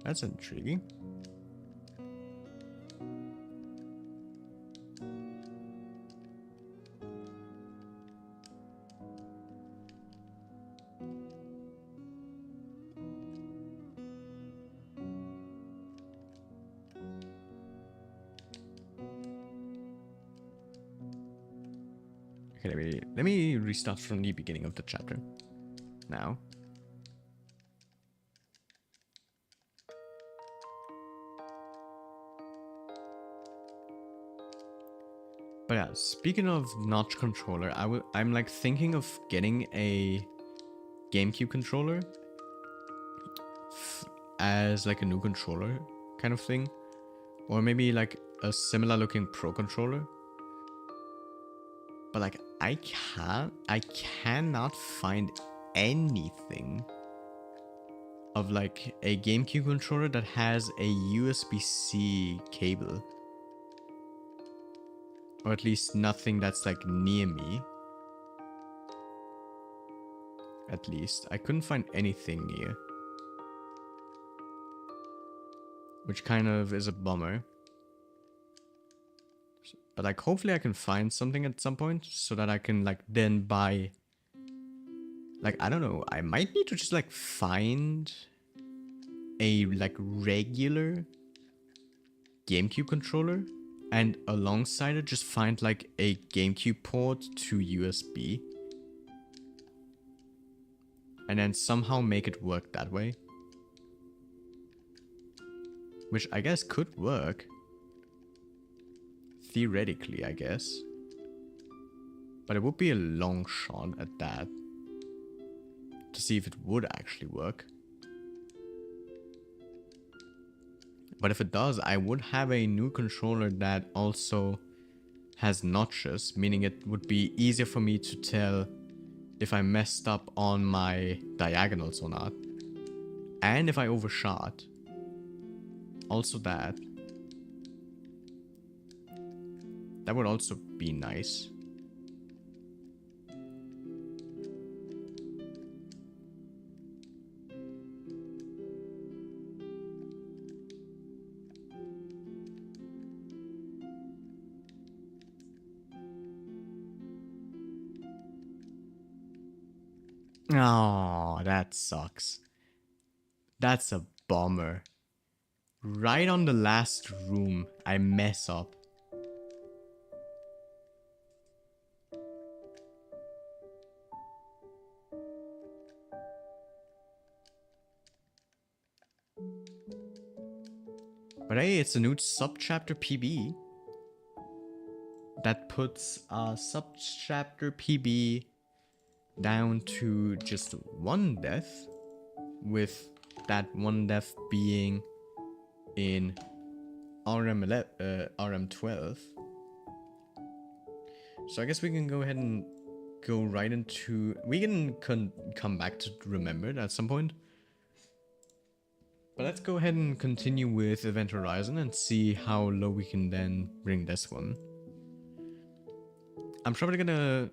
[SPEAKER 1] That's intriguing. Okay, let me restart from the beginning of the chapter. Now. But yeah, speaking of notch controller, I'm like thinking of getting a GameCube controller as like a new controller kind of thing, or maybe like a similar looking Pro controller. But like I cannot find anything of like a GameCube controller that has a USB-C cable. Or at least nothing that's like near me. At least. I couldn't find anything near. Which kind of is a bummer. But like hopefully I can find something at some point so that I can like then buy. Like I don't know, I might need to just like find a like regular GameCube controller. And alongside it, just find like a GameCube port to USB. And then somehow make it work that way. Which I guess could work. Theoretically, I guess. But it would be a long shot at that. To see if it would actually work. But if it does, I would have a new controller that also has notches, meaning it would be easier for me to tell if I messed up on my diagonals or not. And if I overshot. Also that. That would also be nice. Oh, that sucks. That's a bummer. Right on the last room, I mess up. But hey, it's a new subchapter PB. That puts subchapter PB down to just one death, with that one death being in RM12. So I guess we can go ahead and go right into... We can come back to remember it at some point. But let's go ahead and continue with Event Horizon and see how low we can then bring this one. I'm probably gonna...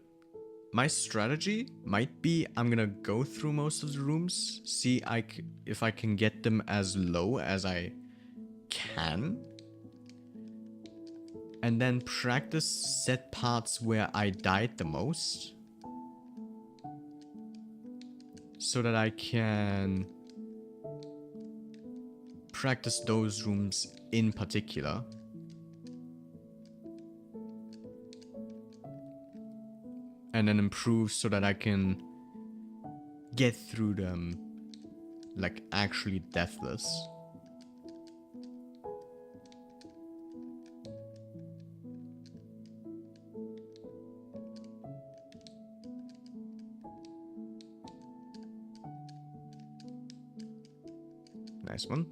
[SPEAKER 1] My strategy might be I'm gonna go through most of the rooms, see if I can get them as low as I can. And then practice set parts where I died the most. So that I can practice those rooms in particular. And then improve so that I can get through them like actually deathless. Nice one.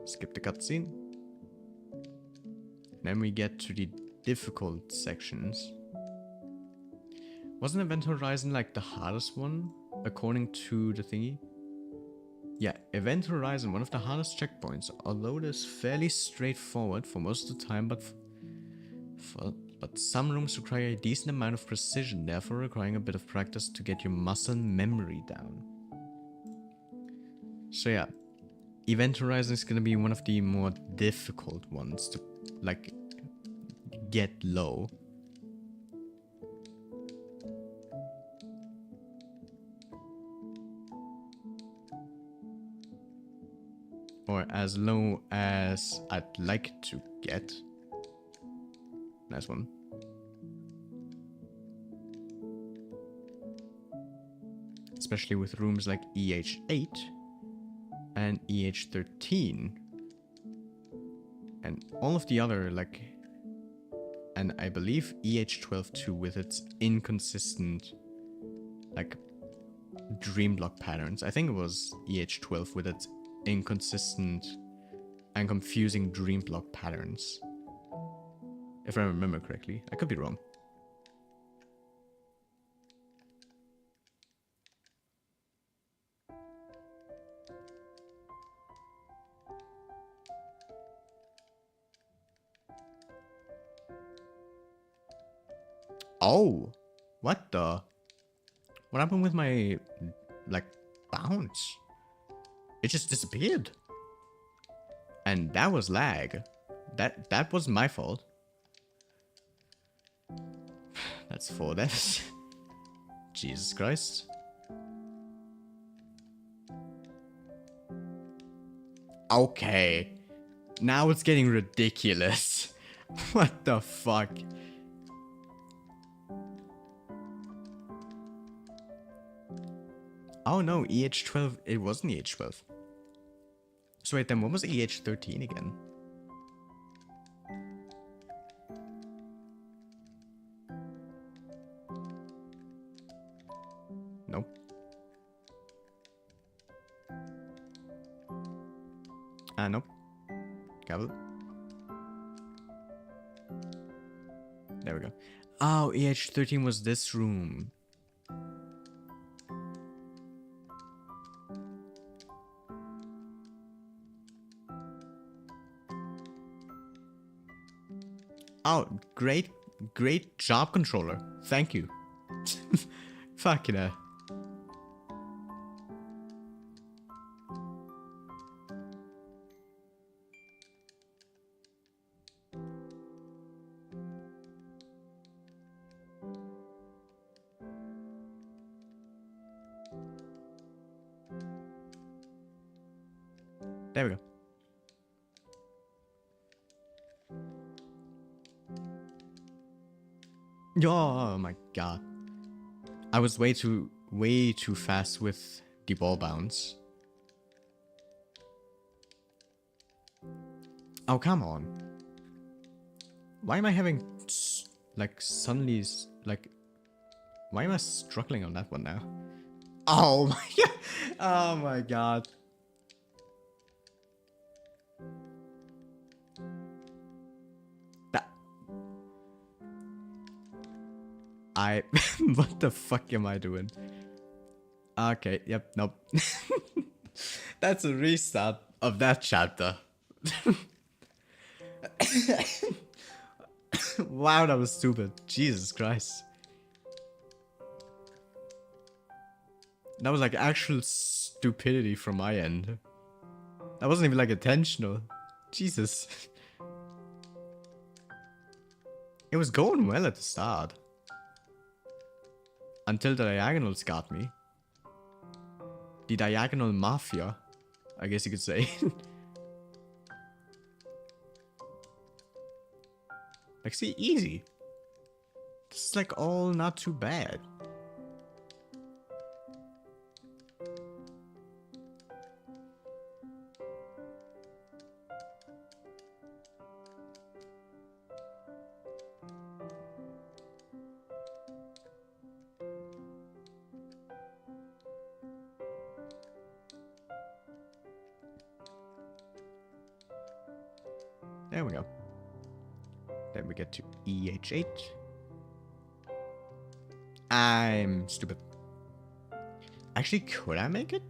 [SPEAKER 1] Skip the cutscene. Then we get to the difficult sections. Wasn't Event Horizon like the hardest one, according to the thingy? Yeah, Event Horizon, one of the hardest checkpoints, although it is fairly straightforward for most of the time, but some rooms require a decent amount of precision, therefore requiring a bit of practice to get your muscle memory down. So yeah, Event Horizon is gonna be one of the more difficult ones to, like, get low. Or as low as I'd like to get. Nice one. Especially with rooms like EH8 and EH13. And all of the other, like... And I believe EH12 too, with its inconsistent, like, dream block patterns. I think it was EH12 with its inconsistent and confusing dream block patterns. If I remember correctly. I could be wrong. Oh! What the? What happened with my, like, bounce? It just disappeared. And that was lag. That was my fault. That's 4 deaths. Jesus Christ. Okay. Now it's getting ridiculous. What the fuck? Oh no, EH12. It wasn't EH12. So wait, then what was EH13 again? Nope. Nope. Cable. There we go. Oh, EH13 was this room. Oh, great job, controller. Thank you. Fucking hell. There we go. Oh my god. I was way too fast with the ball bounce. Oh, come on. Why am I having, like, suddenly, like... Why am I struggling on that one now? Oh my god. Oh my god. What the fuck am I doing? Okay, yep, nope. That's a restart of that chapter. Wow, that was stupid. Jesus Christ. That was like actual stupidity from my end. That wasn't even like intentional. Jesus. It was going well at the start. Until the diagonals got me. The diagonal mafia, I guess you could say. Like, see, easy. This is like all not too bad. There we go. Then we get to EH8. I'm stupid. Actually, could I make it?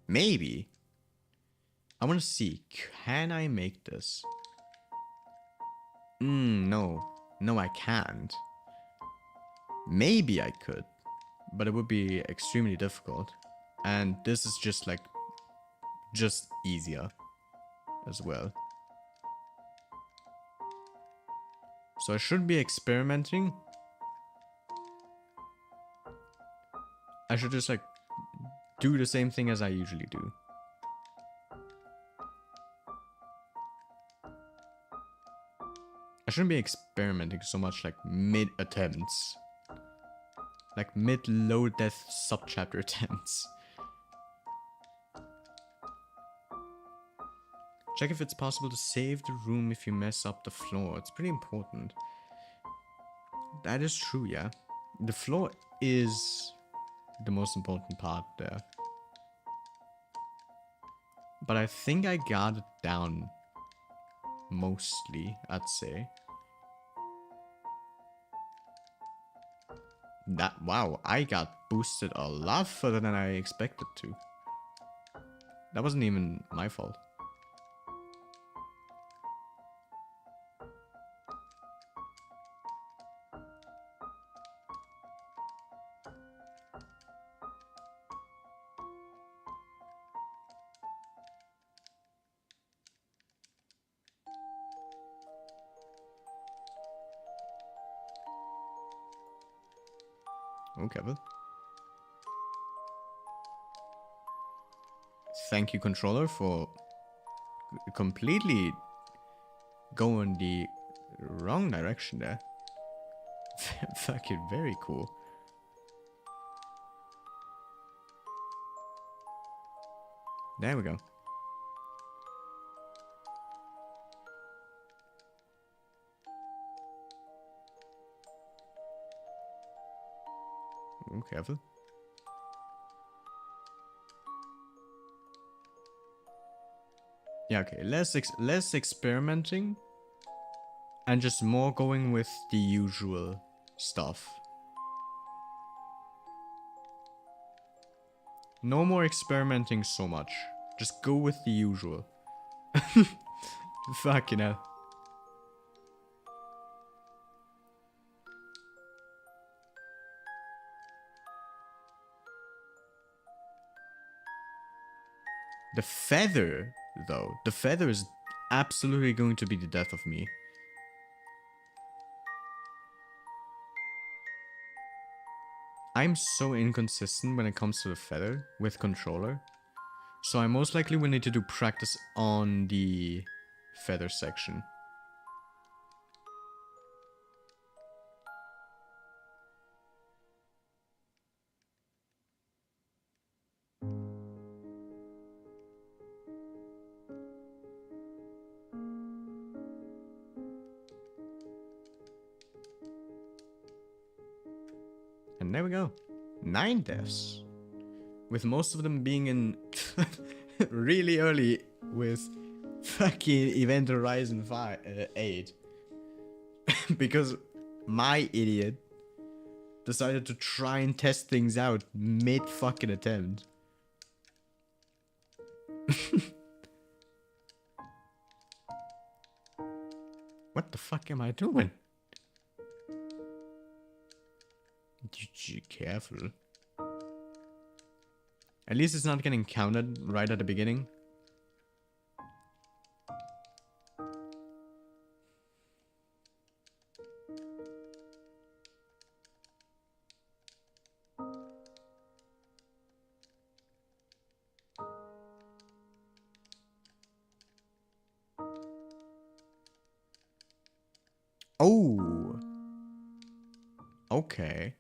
[SPEAKER 1] Maybe. I want to see. Can I make this? No. No, I can't. Maybe I could. But it would be extremely difficult. And this is just like... just easier. As well. So I should be experimenting. I should just like do the same thing as I usually do. I shouldn't be experimenting so much like mid attempts. Like mid low death subchapter attempts. Check if it's possible to save the room if you mess up the floor. It's pretty important. That is true, yeah. The floor is the most important part there. But I think I got it down mostly, I'd say. Wow, I got boosted a lot further than I expected to. That wasn't even my fault. Okay, well. Thank you, controller, for completely going the wrong direction there. Fucking very cool. There we go. Oh, careful. Yeah, okay. Less experimenting and just more going with the usual stuff. No more experimenting so much. Just go with the usual. Fucking hell. The feather, though. The feather is absolutely going to be the death of me. I'm so inconsistent when it comes to the feather with controller. So I most likely will need to do practice on the feather section. And there we go. 9 deaths. With most of them being in really early with fucking Event Horizon 8. Because My idiot decided to try and test things out mid fucking attempt. What the fuck am I doing? Careful. At least it's not getting counted right at the beginning. Oh. Okay.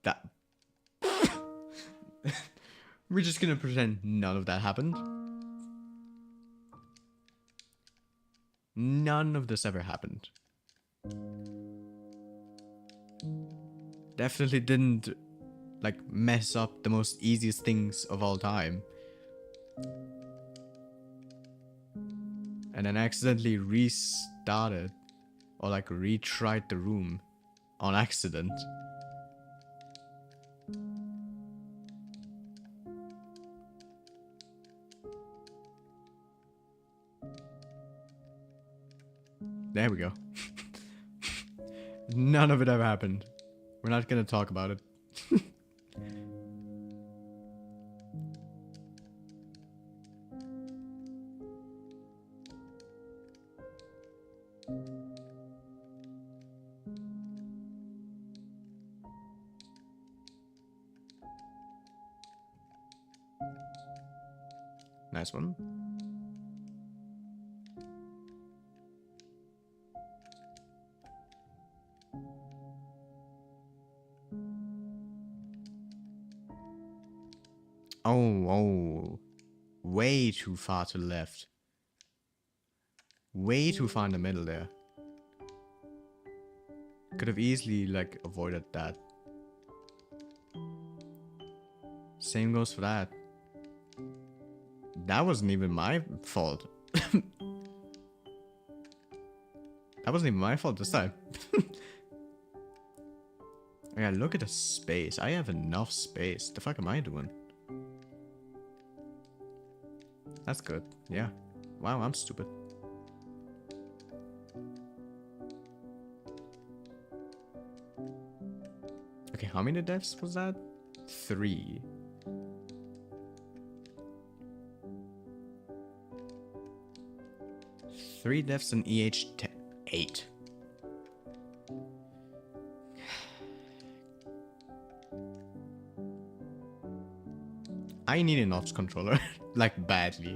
[SPEAKER 1] That. We're just gonna pretend none of that happened. None of this ever happened. Definitely didn't, like, mess up the most easiest things of all time. And then accidentally restarted or like retried the room on accident. There we go. None of it ever happened. We're not gonna talk about it. Nice one. Oh. Way too far to the left. Way too far in the middle there. Could have easily, like, avoided that. Same goes for that. That wasn't even my fault. That wasn't even my fault this time. Yeah, look at the space. I have enough space. The fuck am I doing? That's good. Yeah. Wow, I'm stupid. Okay, how many deaths was that? 3. Three deaths in EH 8. I need a notch controller, like badly.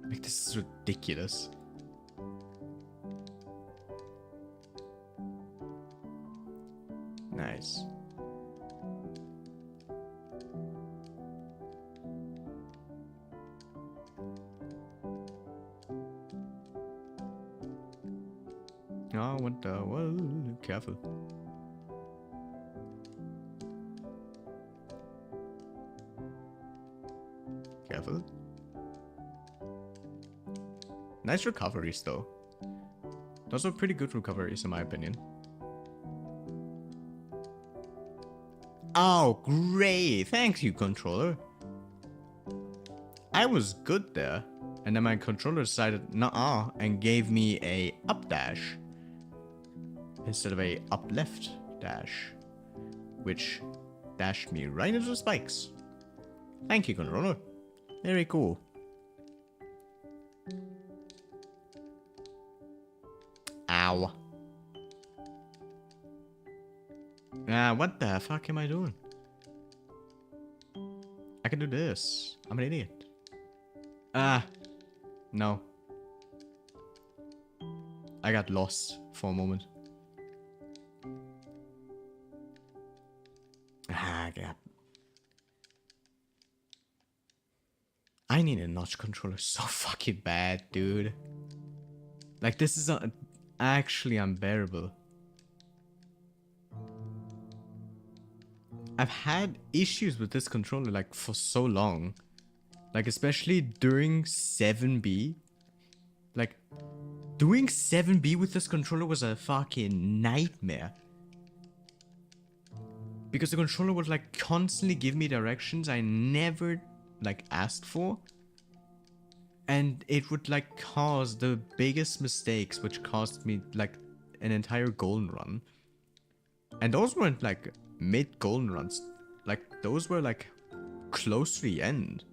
[SPEAKER 1] Like, this is ridiculous. Nice. Oh, what the? Well, careful. Careful. Nice recoveries, though. Those are pretty good recoveries, in my opinion. Oh, great! Thank you, controller. I was good there, and then my controller decided nuh-uh and gave me a up dash instead of a up left dash, which dashed me right into the spikes. Thank you, controller. Very cool. Ow. What the fuck am I doing? I can do this. I'm an idiot. No. I got lost for a moment. Yeah. I need a notch controller so fucking bad, dude. Like, this is actually unbearable. I've had issues with this controller like for so long. Like especially during 7B. Like doing 7B with this controller was a fucking nightmare. Because the controller would like constantly give me directions I never like asked for. And it would like cause the biggest mistakes, which cost me like an entire golden run. And those weren't like mid golden runs. Like those were like close to the end.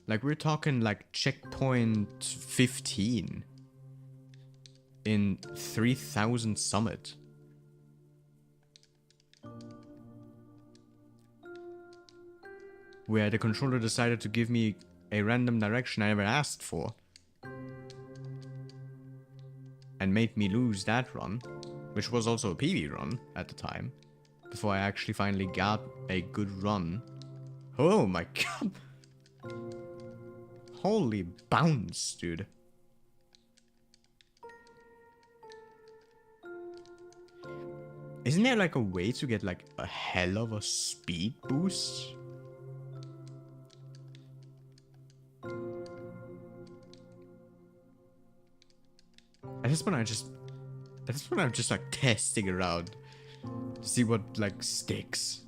[SPEAKER 1] Like we're talking like checkpoint 15 in 3000 Summit. Where the controller decided to give me a random direction I never asked for. And made me lose that run, which was also a PB run at the time, before I actually finally got a good run. Oh my god. Holy bounce, dude. Isn't there like a way to get like a hell of a speed boost? At this point I'm just like testing around to see what like sticks.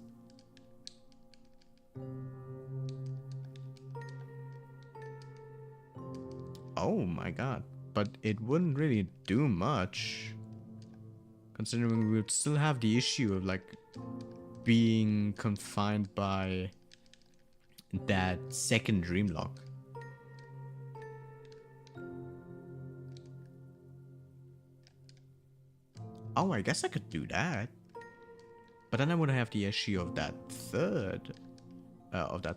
[SPEAKER 1] Oh my god. But it wouldn't really do much. Considering we would still have the issue of like being confined by that second dream lock. Oh, I guess I could do that. But then I would have the issue of that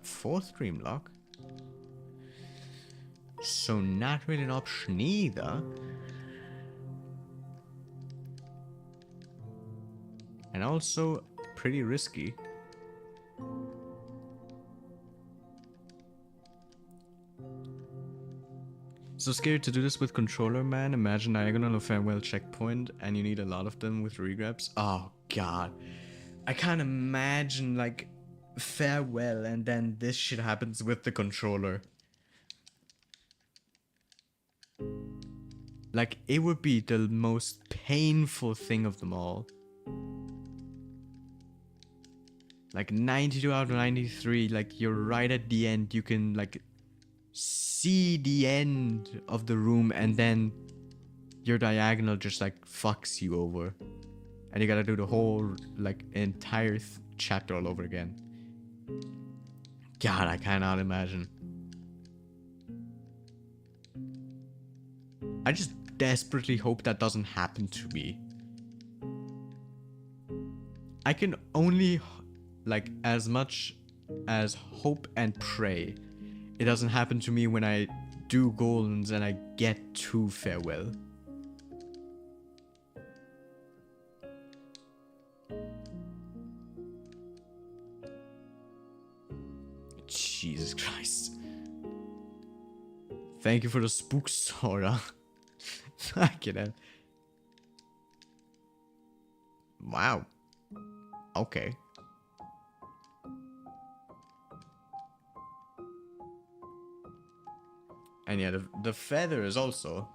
[SPEAKER 1] fourth dream lock. So not really an option either. And also pretty risky. So scared to do this with controller, man. Imagine diagonal or farewell checkpoint and you need a lot of them with regrabs. Oh god. I can't imagine like farewell and then this shit happens with the controller. Like it would be the most painful thing of them all. Like 92 out of 93, like you're right at the end, you can like see the end of the room and then your diagonal just like fucks you over. And you gotta do the whole like entire chapter all over again. God, I cannot imagine. I just desperately hope that doesn't happen to me. I can only like as much as hope and pray it doesn't happen to me when I do goldens and I get to farewell. Jesus Christ. Thank you for the spook Sora. Fucking hell. Wow. Okay. And yeah, the feather is also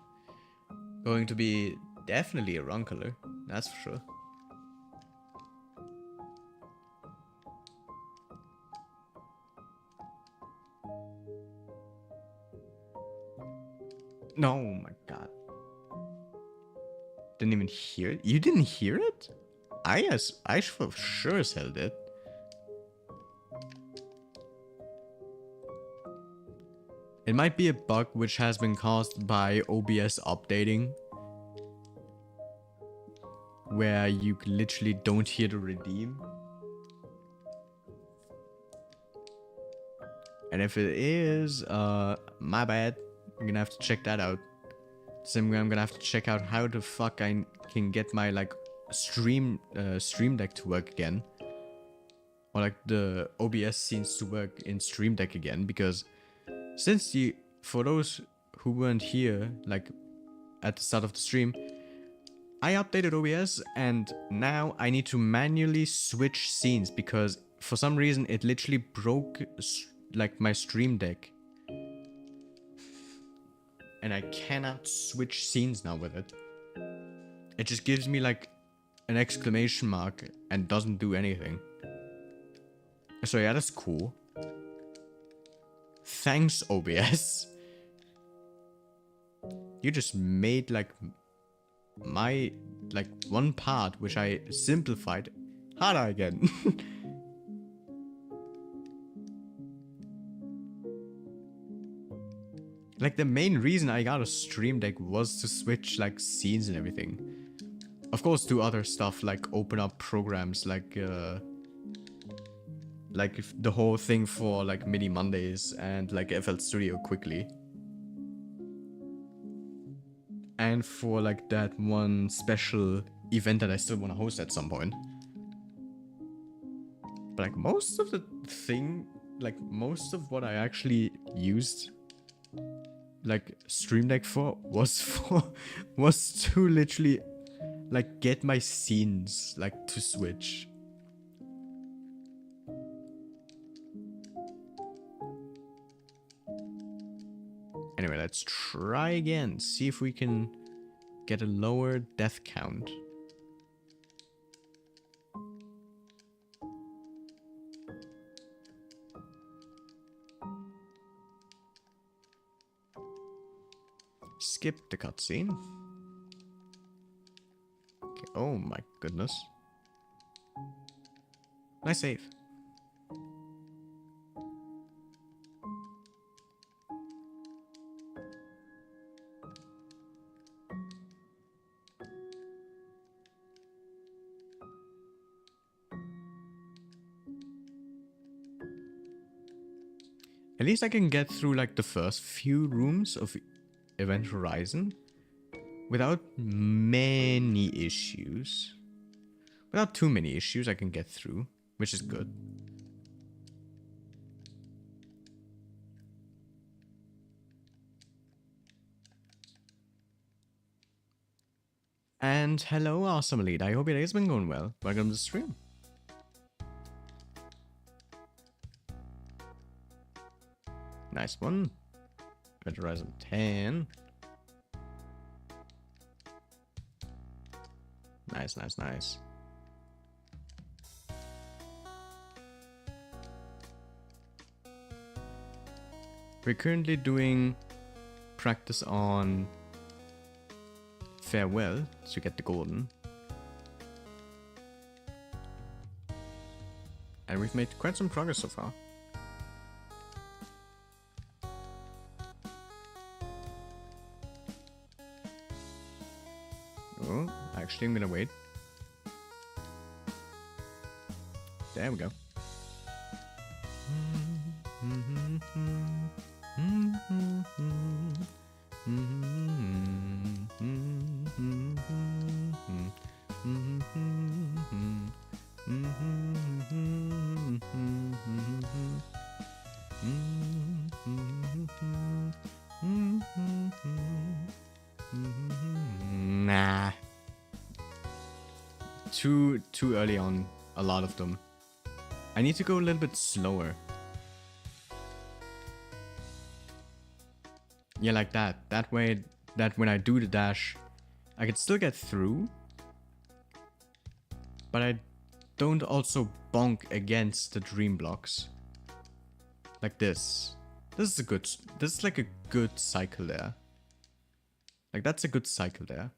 [SPEAKER 1] going to be definitely a wrong color. That's for sure. No, oh my god. Didn't even hear it? You didn't hear it? I for sure as hell did. It might be a bug which has been caused by OBS updating. Where you literally don't hear the redeem. And if it is, my bad. I'm gonna have to check that out. Same way I'm gonna have to check out how the fuck I can get my like stream deck to work again. Or like the OBS scenes to work in Stream Deck again, because since for those who weren't here like at the start of the stream, I updated OBS and now I need to manually switch scenes because for some reason it literally broke like my stream deck. And I cannot switch scenes now with it. It just gives me like an exclamation mark and doesn't do anything. So yeah, that's cool. Thanks, OBS. You just made like my one part which I simplified harder again. Like the main reason I got a stream deck was to switch like scenes and everything. Of course, do other stuff like open up programs like if the whole thing for like MIDI Mondays and like FL Studio quickly. And for like that one special event that I still want to host at some point. But like most of the thing, like most of what I actually used like Stream Deck for was to literally like get my scenes like to switch. Anyway, let's try again. See if we can get a lower death count. Skip the cutscene. Okay. Oh my goodness. Nice save. At least I can get through like the first few rooms of Event Horizon without many issues. Without too many issues I can get through, which is good. And hello, Awesome Elite. I hope your day's been going well. Welcome to the stream. Nice one. Event Horizon 10. Nice, nice, nice. We're currently doing practice on Farewell to get the golden. And we've made quite some progress so far. Oh, actually I'm gonna wait. There we go. Nah. Too early on a lot of them. I need to go a little bit slower. Yeah, like that. That way, that when I do the dash, I can still get through. But I don't also bonk against the dream blocks. Like this. This is like a good cycle there. Like that's a good cycle there.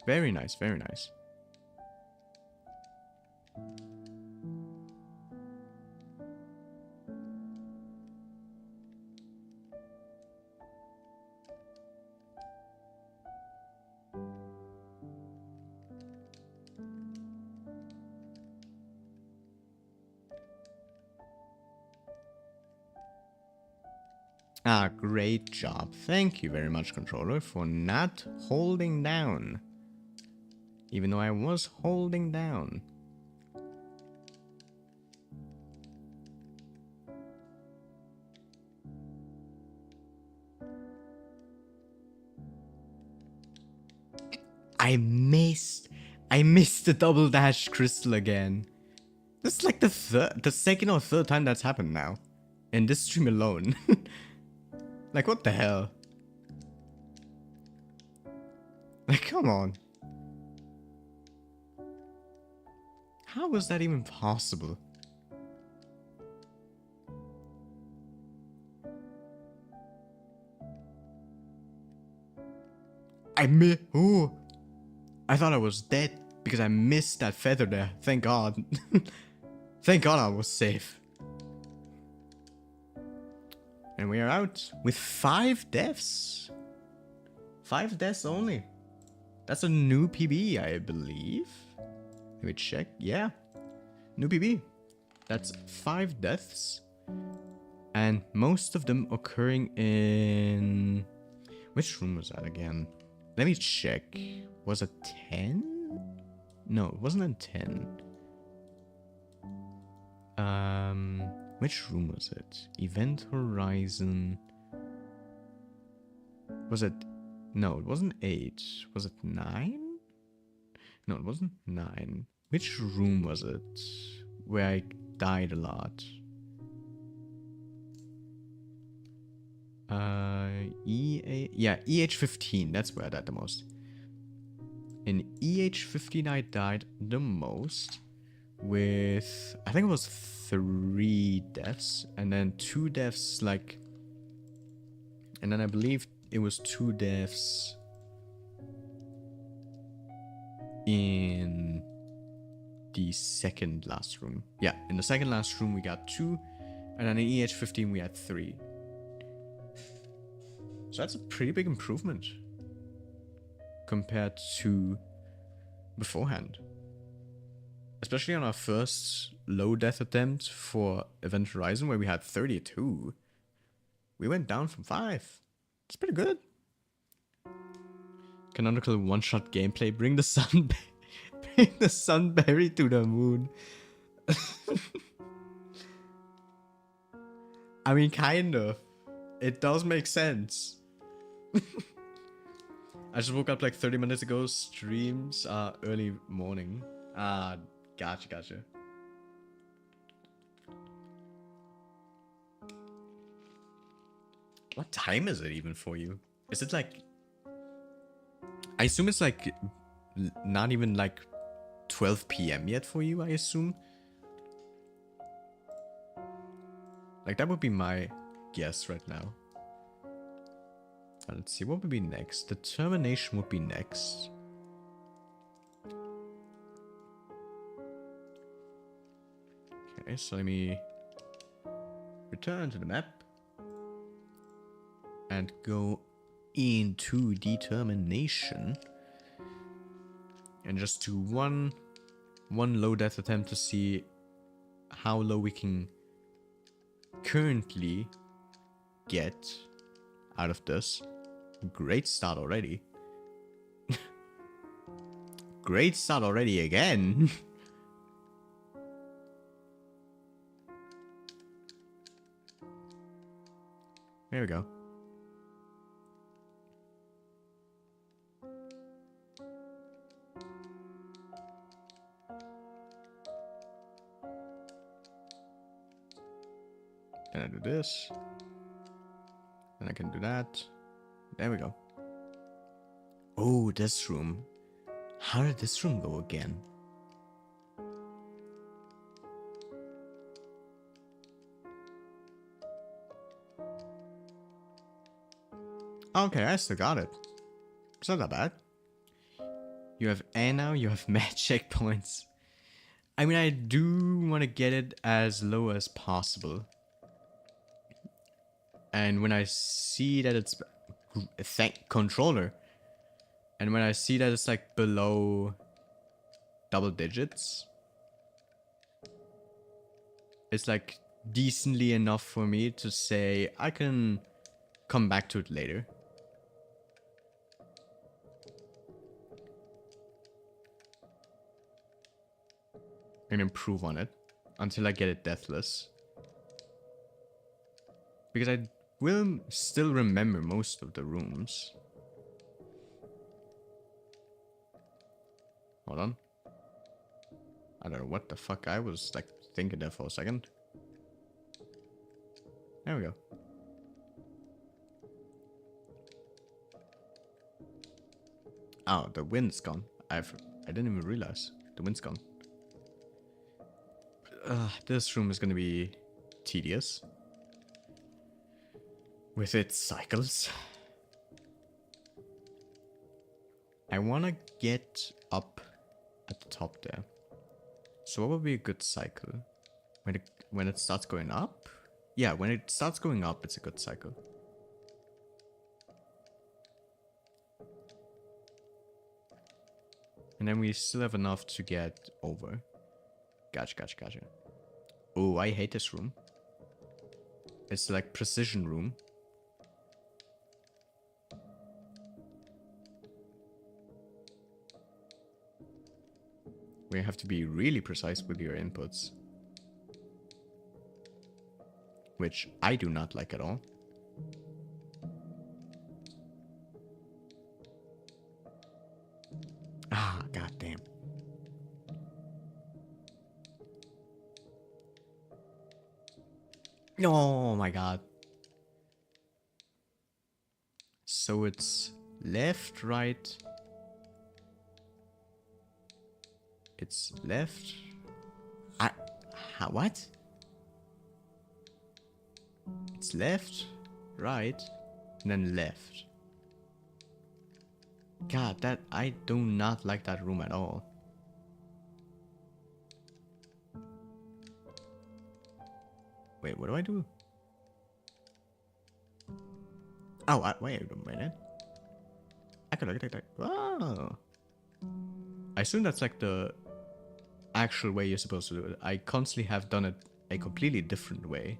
[SPEAKER 1] Very nice, very nice. Ah, great job. Thank you very much, controller, for not holding down. Even though I was holding down. I missed the double dash crystal again. This is like the second or third time that's happened now. In this stream alone. Like, what the hell? Like, come on. How was that even possible? Oh, I thought I was dead because I missed that feather there. Thank God. Thank God I was safe. And we are out with 5 deaths. 5 deaths only. That's a new PB, I believe. Let me check. Yeah. New PB. That's 5 deaths. And most of them occurring in... Which room was that again? Let me check. Was it 10? No, it wasn't in 10. Which room was it? Event Horizon. Was it... No, it wasn't 8. Was it 9? No, it wasn't 9. Which room was it? Where I died a lot. Yeah, EH15. That's where I died the most. In EH15 I died the most. With... I think it was 3 deaths. And then 2 deaths like... And then I believe it was 2 deaths... in the second last room. Yeah, in the second last room we got 2, and then in EH15 we had 3. So that's a pretty big improvement compared to beforehand. Especially on our first low death attempt for Event Horizon where we had 32. We went down from 5. It's pretty good. Canonical one-shot gameplay. Bring the sunberry to the moon. I mean, kind of. It does make sense. I just woke up like 30 minutes ago. Streams are early morning. Gotcha. What time is it even for you? Is it like... I assume it's like not even like 12 PM yet for you, I assume. Like that would be my guess right now. Let's see, what would be next? Determination would be next. Okay, so let me return to the map and go into determination and just do one low death attempt to see how low we can currently get out of this. Great start already. Great start already again. There we go. Then I do this. Then I can do that. There we go. Oh, this room. How did this room go again? Okay, I still got it. It's not that bad. You have air now, you have mad checkpoints. I mean, I do want to get it as low as possible. And when I see that it's... controller. And when I see that it's like below double digits, it's like decently enough for me to say I can come back to it later. And improve on it until I get it deathless. Because I will still remember most of the rooms. Hold on. I don't know what the fuck I was like thinking there for a second. There we go. Oh, the wind's gone. I didn't even realize the wind's gone. This room is gonna be tedious with its cycles. I wanna get up at the top there. So what would be a good cycle? When it starts going up? Yeah, when it starts going up, it's a good cycle. And then we still have enough to get over. Gotcha. Oh, I hate this room. It's like precision room. We have to be really precise with your inputs. Which I do not like at all. Ah, goddamn. Oh my god. So it's left, right. It's left. What? It's left, right, and then left. God, that I do not like that room at all. Wait, what do I do? Oh, wait a minute. I could look at that. Oh. I assume that's like the actual way you're supposed to do it. I constantly have done it a completely different way.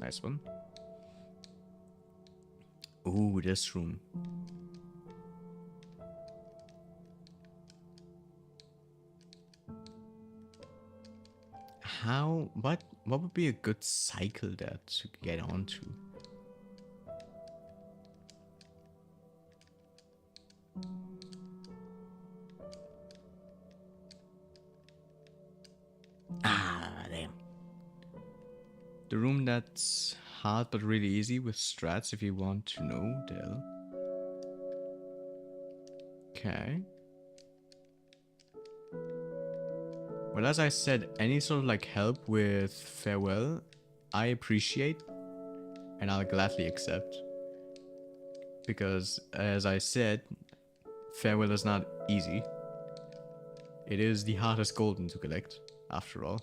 [SPEAKER 1] Nice one. Ooh, this room. What would be a good cycle there to get onto? Ah, damn. The room that's hard but really easy with strats if you want to know, Dell. Okay. Well, as I said, any sort of like help with farewell, I appreciate and I'll gladly accept. Because, as I said, farewell is not easy. It is the hardest golden to collect, after all.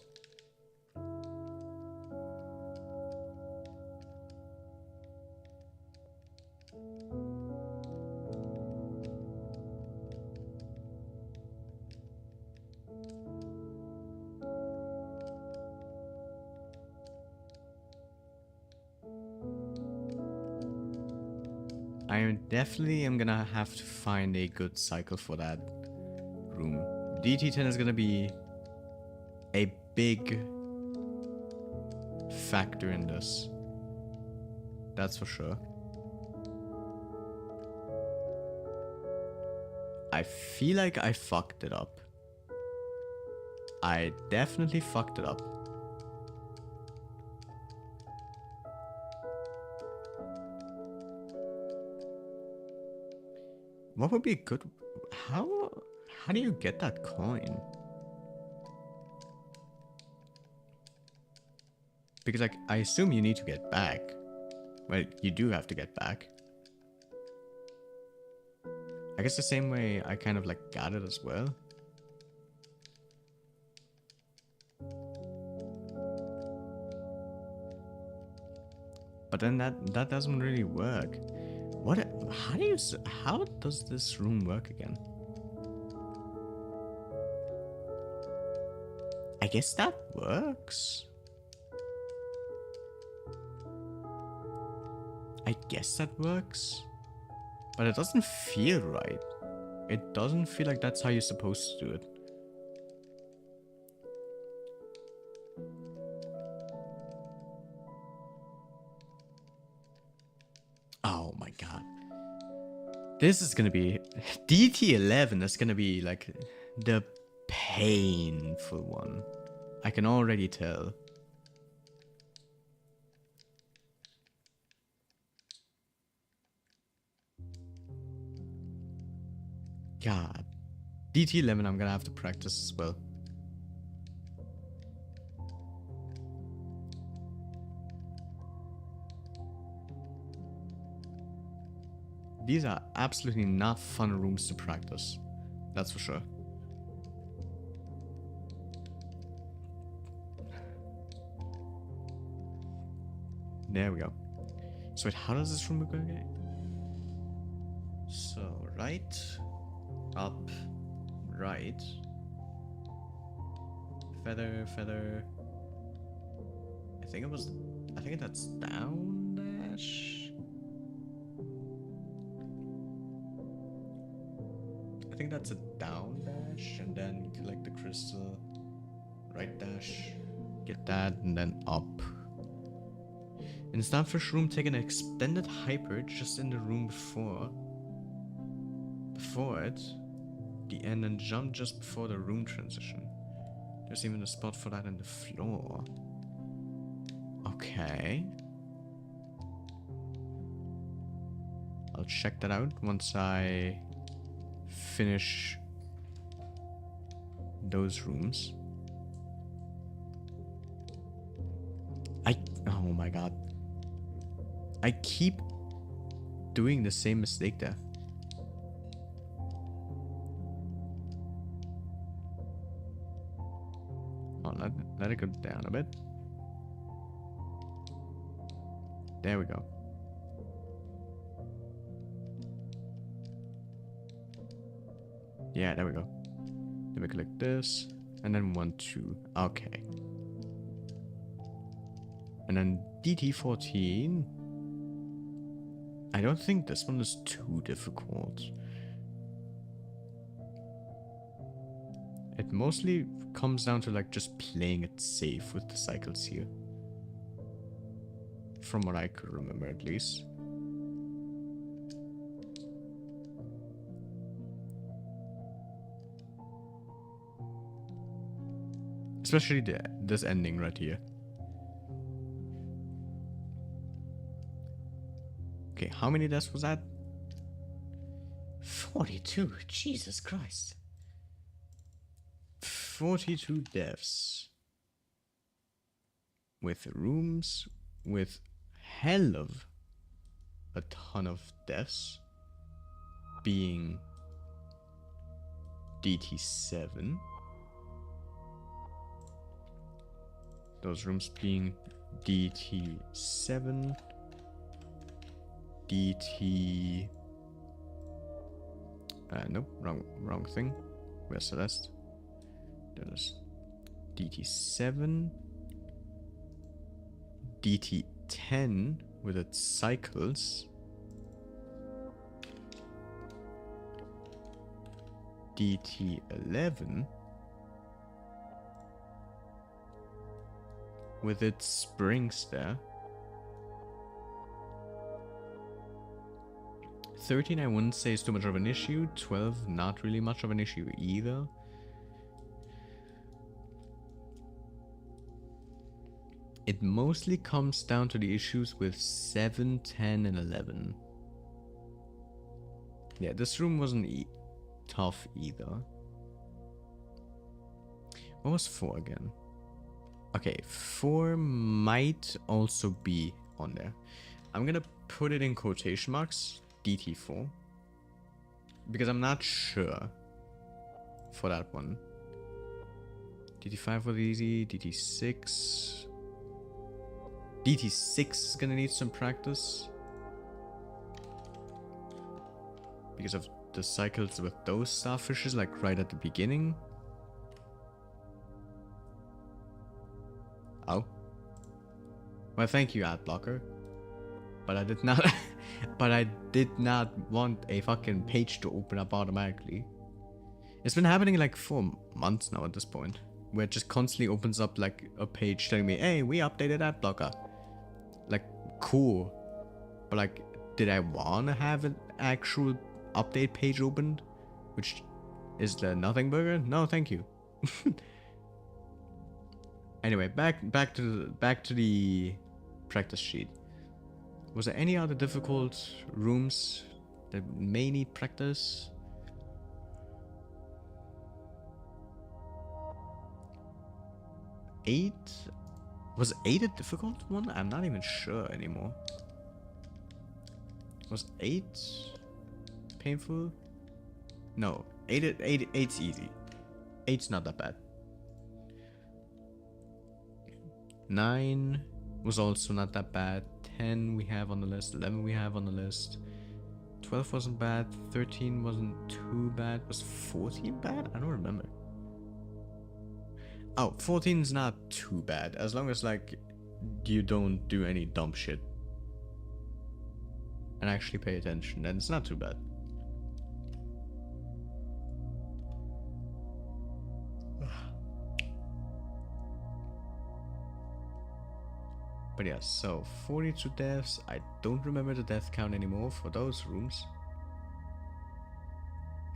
[SPEAKER 1] I definitely am gonna have to find a good cycle for that room. DT10 is gonna be a big factor in this. That's for sure. I feel like I fucked it up. I definitely fucked it up. What would be good? How do you get that coin? Because like I assume you need to get back. Well, you do have to get back. I guess the same way I kind of like got it as well. But then that doesn't really work. How does this room work again? I guess that works. I guess that works. But it doesn't feel right. It doesn't feel like that's how you're supposed to do it. Oh my god. This is gonna be... DT11 is gonna be like the painful one. I can already tell. God. DT11 I'm gonna have to practice as well. These are absolutely not fun rooms to practice. That's for sure. There we go. So wait, how does this room look again? So, right, up, right, feather, feather. I think that's down dash. I think that's a down dash, and then collect the crystal, right dash, get that, and then up. In Starfish room, take an extended hyper just in the room before it, the end, and jump just before the room transition. There's even a spot for that in the floor. Okay. I'll check that out once I finish those rooms. Oh my god. I keep doing the same mistake there. Oh, let it go down a bit. There we go. Yeah, there we go. Then we click this, and then 1, 2. Okay. And then DT14. I don't think this one is too difficult. It mostly comes down to like just playing it safe with the cycles here. From what I could remember at least. Especially this ending right here. Okay, how many deaths was that? 42. Jesus Christ. 42 deaths. With rooms with hell of a ton of deaths. Being DT7. Those rooms being DT7. DT... nope, wrong thing. Where's Celeste? There's DT7. DT10 with its cycles. DT11 with its springs there. 13 I wouldn't say is too much of an issue. 12 not really much of an issue either. It mostly comes down to the issues with 7, 10, and 11. Yeah, this room wasn't tough either. What was 4 again? Okay, 4 might also be on there. I'm gonna put it in quotation marks, DT4. Because I'm not sure for that one. DT5 was easy, DT6. DT6 is gonna need some practice. Because of the cycles with those starfishes, like right at the beginning. Oh. Well, thank you, ad blocker. But I did not But I did not want a fucking page to open up automatically. It's been happening like for months now at this point, where it just constantly opens up like a page telling me, hey, we updated ad blocker. Like, cool. But like, did I want to have an actual update page opened? Which is the nothing burger? No, thank you. Anyway, back to the practice sheet. Was there any other difficult rooms that may need practice? Eight? Was 8 a difficult one? I'm not even sure anymore. Was 8 painful? No, 8's easy. 8's not that bad. 9 was also not that bad. 10 we have on the list. 11 we have on the list. 12 wasn't bad. 13 wasn't too bad. Was 14 bad? I don't remember. Oh, 14's not too bad. As long as, like, you don't do any dumb shit. And actually pay attention, then it's not too bad. But yeah, so 42 deaths. I don't remember the death count anymore for those rooms.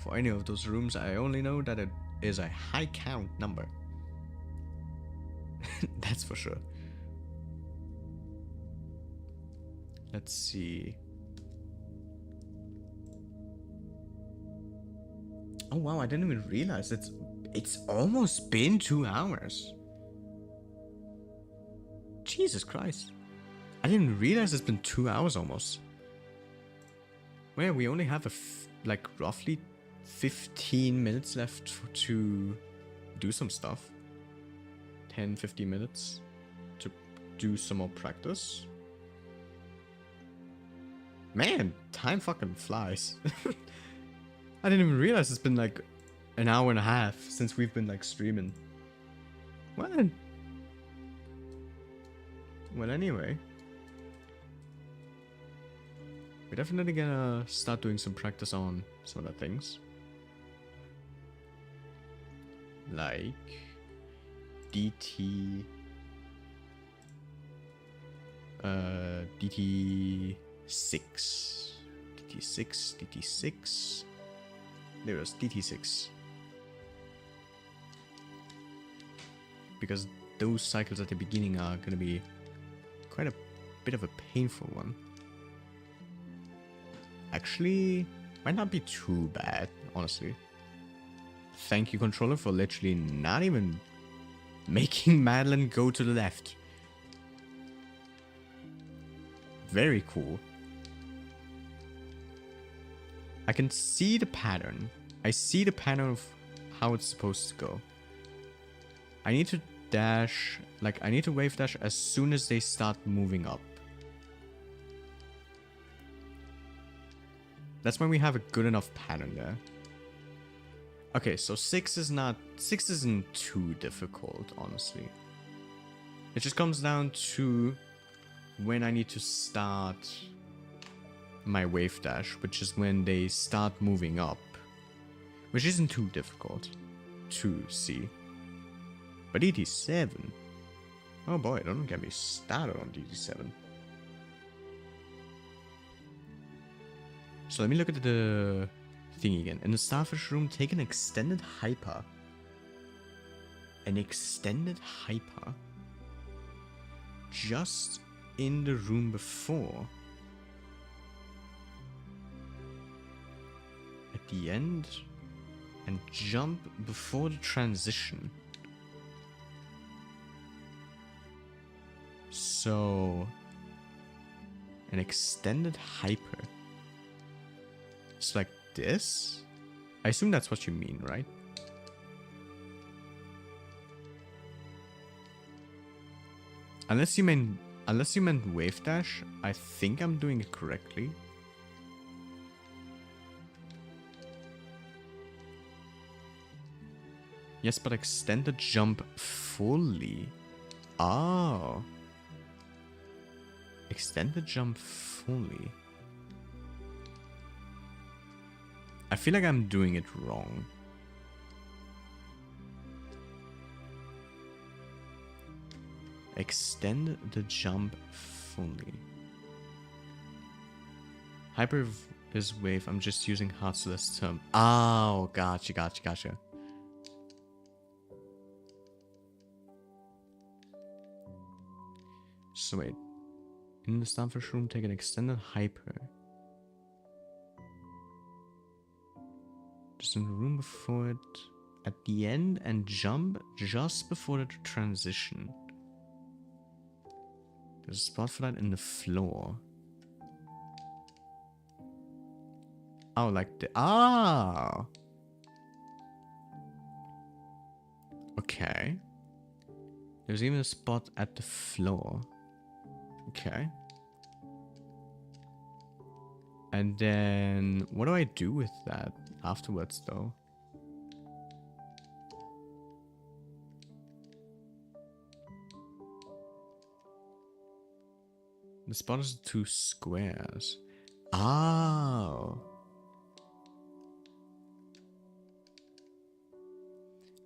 [SPEAKER 1] For any of those rooms, I only know that it is a high count number. That's for sure. Let's see. Oh wow, I didn't even realize it's almost been 2 hours. Jesus Christ. I didn't realize it's been 2 hours almost. Well, we only have like roughly 15 minutes left to do some stuff. 10-15 minutes to do some more practice. Man, time fucking flies. I didn't even realize it's been like an hour and a half since we've been like streaming. Well, anyway. We're definitely gonna start doing some practice on some other things. Like DT DT6. There was DT6. Because those cycles at the beginning are gonna be quite a bit of a painful one. Actually, might not be too bad, honestly. Thank you, controller, for literally not even making Madeline go to the left. Very cool. I can see the pattern. I see the pattern of how it's supposed to go. I need to dash, like, I need to wave dash as soon as they start moving up. That's when we have a good enough pattern there. Okay, so 6 isn't too difficult, honestly. It just comes down to when I need to start my wave dash, which is when they start moving up, which isn't too difficult to see. But DT7, oh boy, don't get me started on DT7. So let me look at the thing again. In the starfish room, take an extended hyper. An extended hyper just in the room before. At the end, and jump before the transition. So, an extended hyper. It's like this? I assume that's what you mean, right? Unless you meant wave dash, I think I'm doing it correctly. Yes, but extend the jump fully. Oh. Extend the jump fully. I feel like I'm doing it wrong. Extend the jump fully. Hyper is wave. I'm just using hard Celeste term. Oh, gotcha. So wait. In the starfish room, take an extended hyper. Just in the room before it. At the end and jump just before the transition. There's a spot for that in the floor. Oh, like the... Ah! Okay. There's even a spot at the floor. Okay. And then... What do I do with that afterwards, though? The spot is 2 squares. Oh.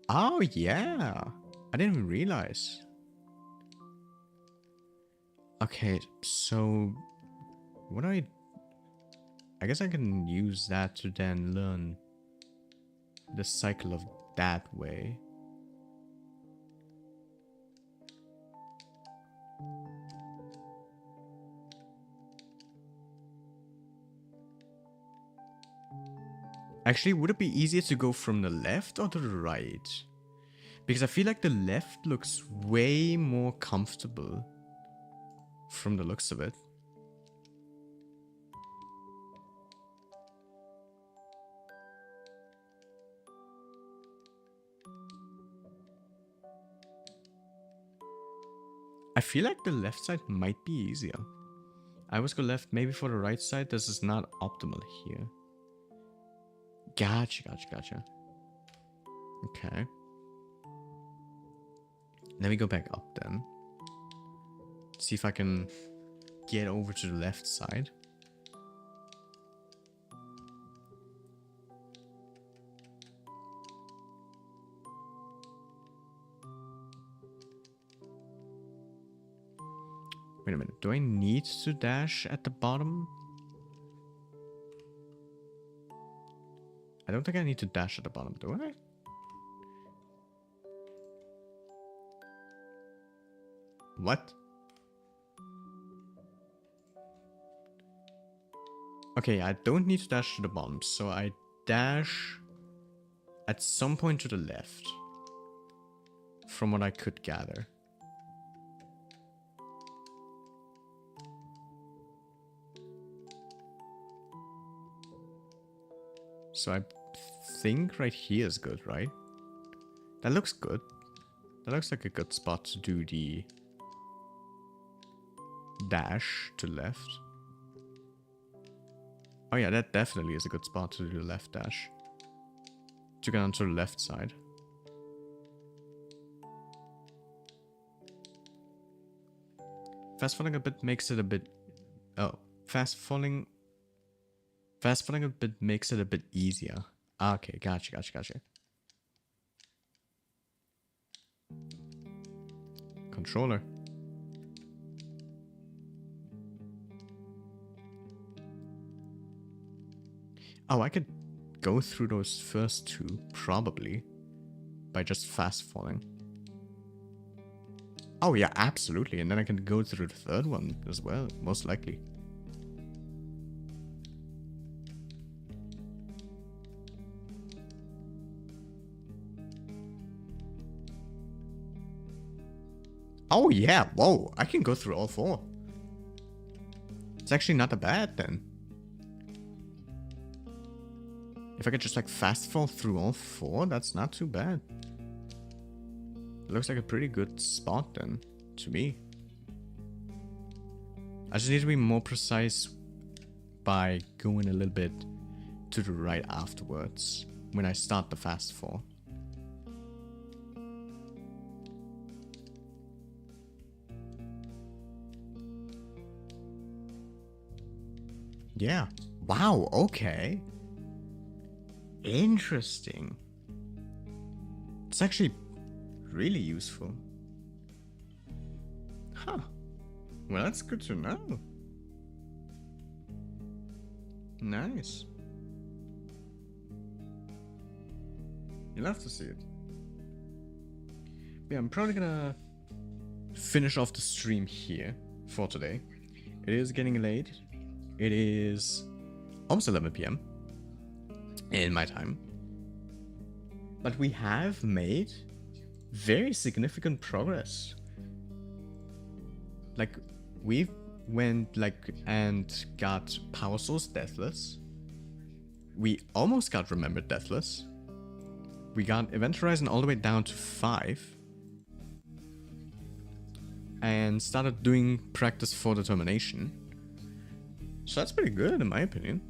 [SPEAKER 1] Oh, yeah. I didn't even realize. Okay, so... What do I guess I can use that to then learn the cycle of that way. Actually, would it be easier to go from the left or to the right? Because I feel like the left looks way more comfortable from the looks of it. I feel like the left side might be easier. I always go left, maybe for the right side. This is not optimal here. Gotcha. Okay. Let me go back up then. See if I can get over to the left side. Wait a minute. Do I need to dash at the bottom? I don't think I need to dash at the bottom, do I? What? Okay, I don't need to dash to the bottom, so I dash at some point to the left. From what I could gather. So I think right here is good, right? That looks good. That looks like a good spot to do the dash to left. Oh yeah, that definitely is a good spot to do the left dash. To get onto the left side. Fast falling a bit makes it a bit... Oh, fast falling a bit makes it a bit easier. Okay, gotcha. Controller. Oh, I could go through those first two, probably, by just fast falling. Oh yeah, absolutely, and then I can go through the third one as well, most likely. Oh yeah, whoa, I can go through all 4. It's actually not that bad then. If I could just like fast fall through all 4, that's not too bad. It looks like a pretty good spot then, to me. I just need to be more precise by going a little bit to the right afterwards when I start the fast fall. Yeah. Wow, okay. Interesting. It's actually really useful. Huh. Well, that's good to know. Nice. You'll have to see it. Yeah, I'm probably gonna finish off the stream here for today. It is getting late. It is almost 11 p.m. in my time. But we have made very significant progress. Like, we went like and got Power Source Deathless. We almost got Remembered Deathless. We got Event Horizon all the way down to 5. And started doing practice for determination. So that's pretty good in my opinion.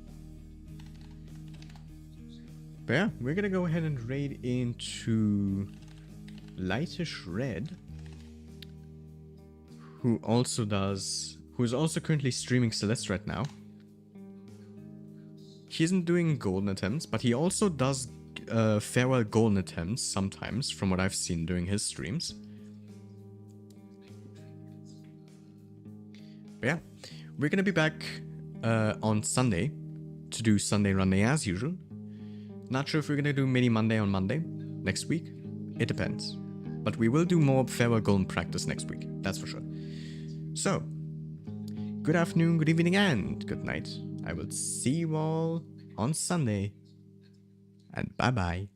[SPEAKER 1] But yeah, we're gonna go ahead and raid into Lightish Red, who is also currently streaming Celeste right now. He isn't doing golden attempts, but he also does farewell golden attempts sometimes, from what I've seen during his streams. But yeah, we're gonna be back on Sunday to do Sunday Run Day as usual. Not sure if we're gonna do Mini Monday on Monday next week. It depends. But we will do more farewell golden practice next week, that's for sure. So, good afternoon, good evening, and good night. I will see you all on Sunday. And bye bye.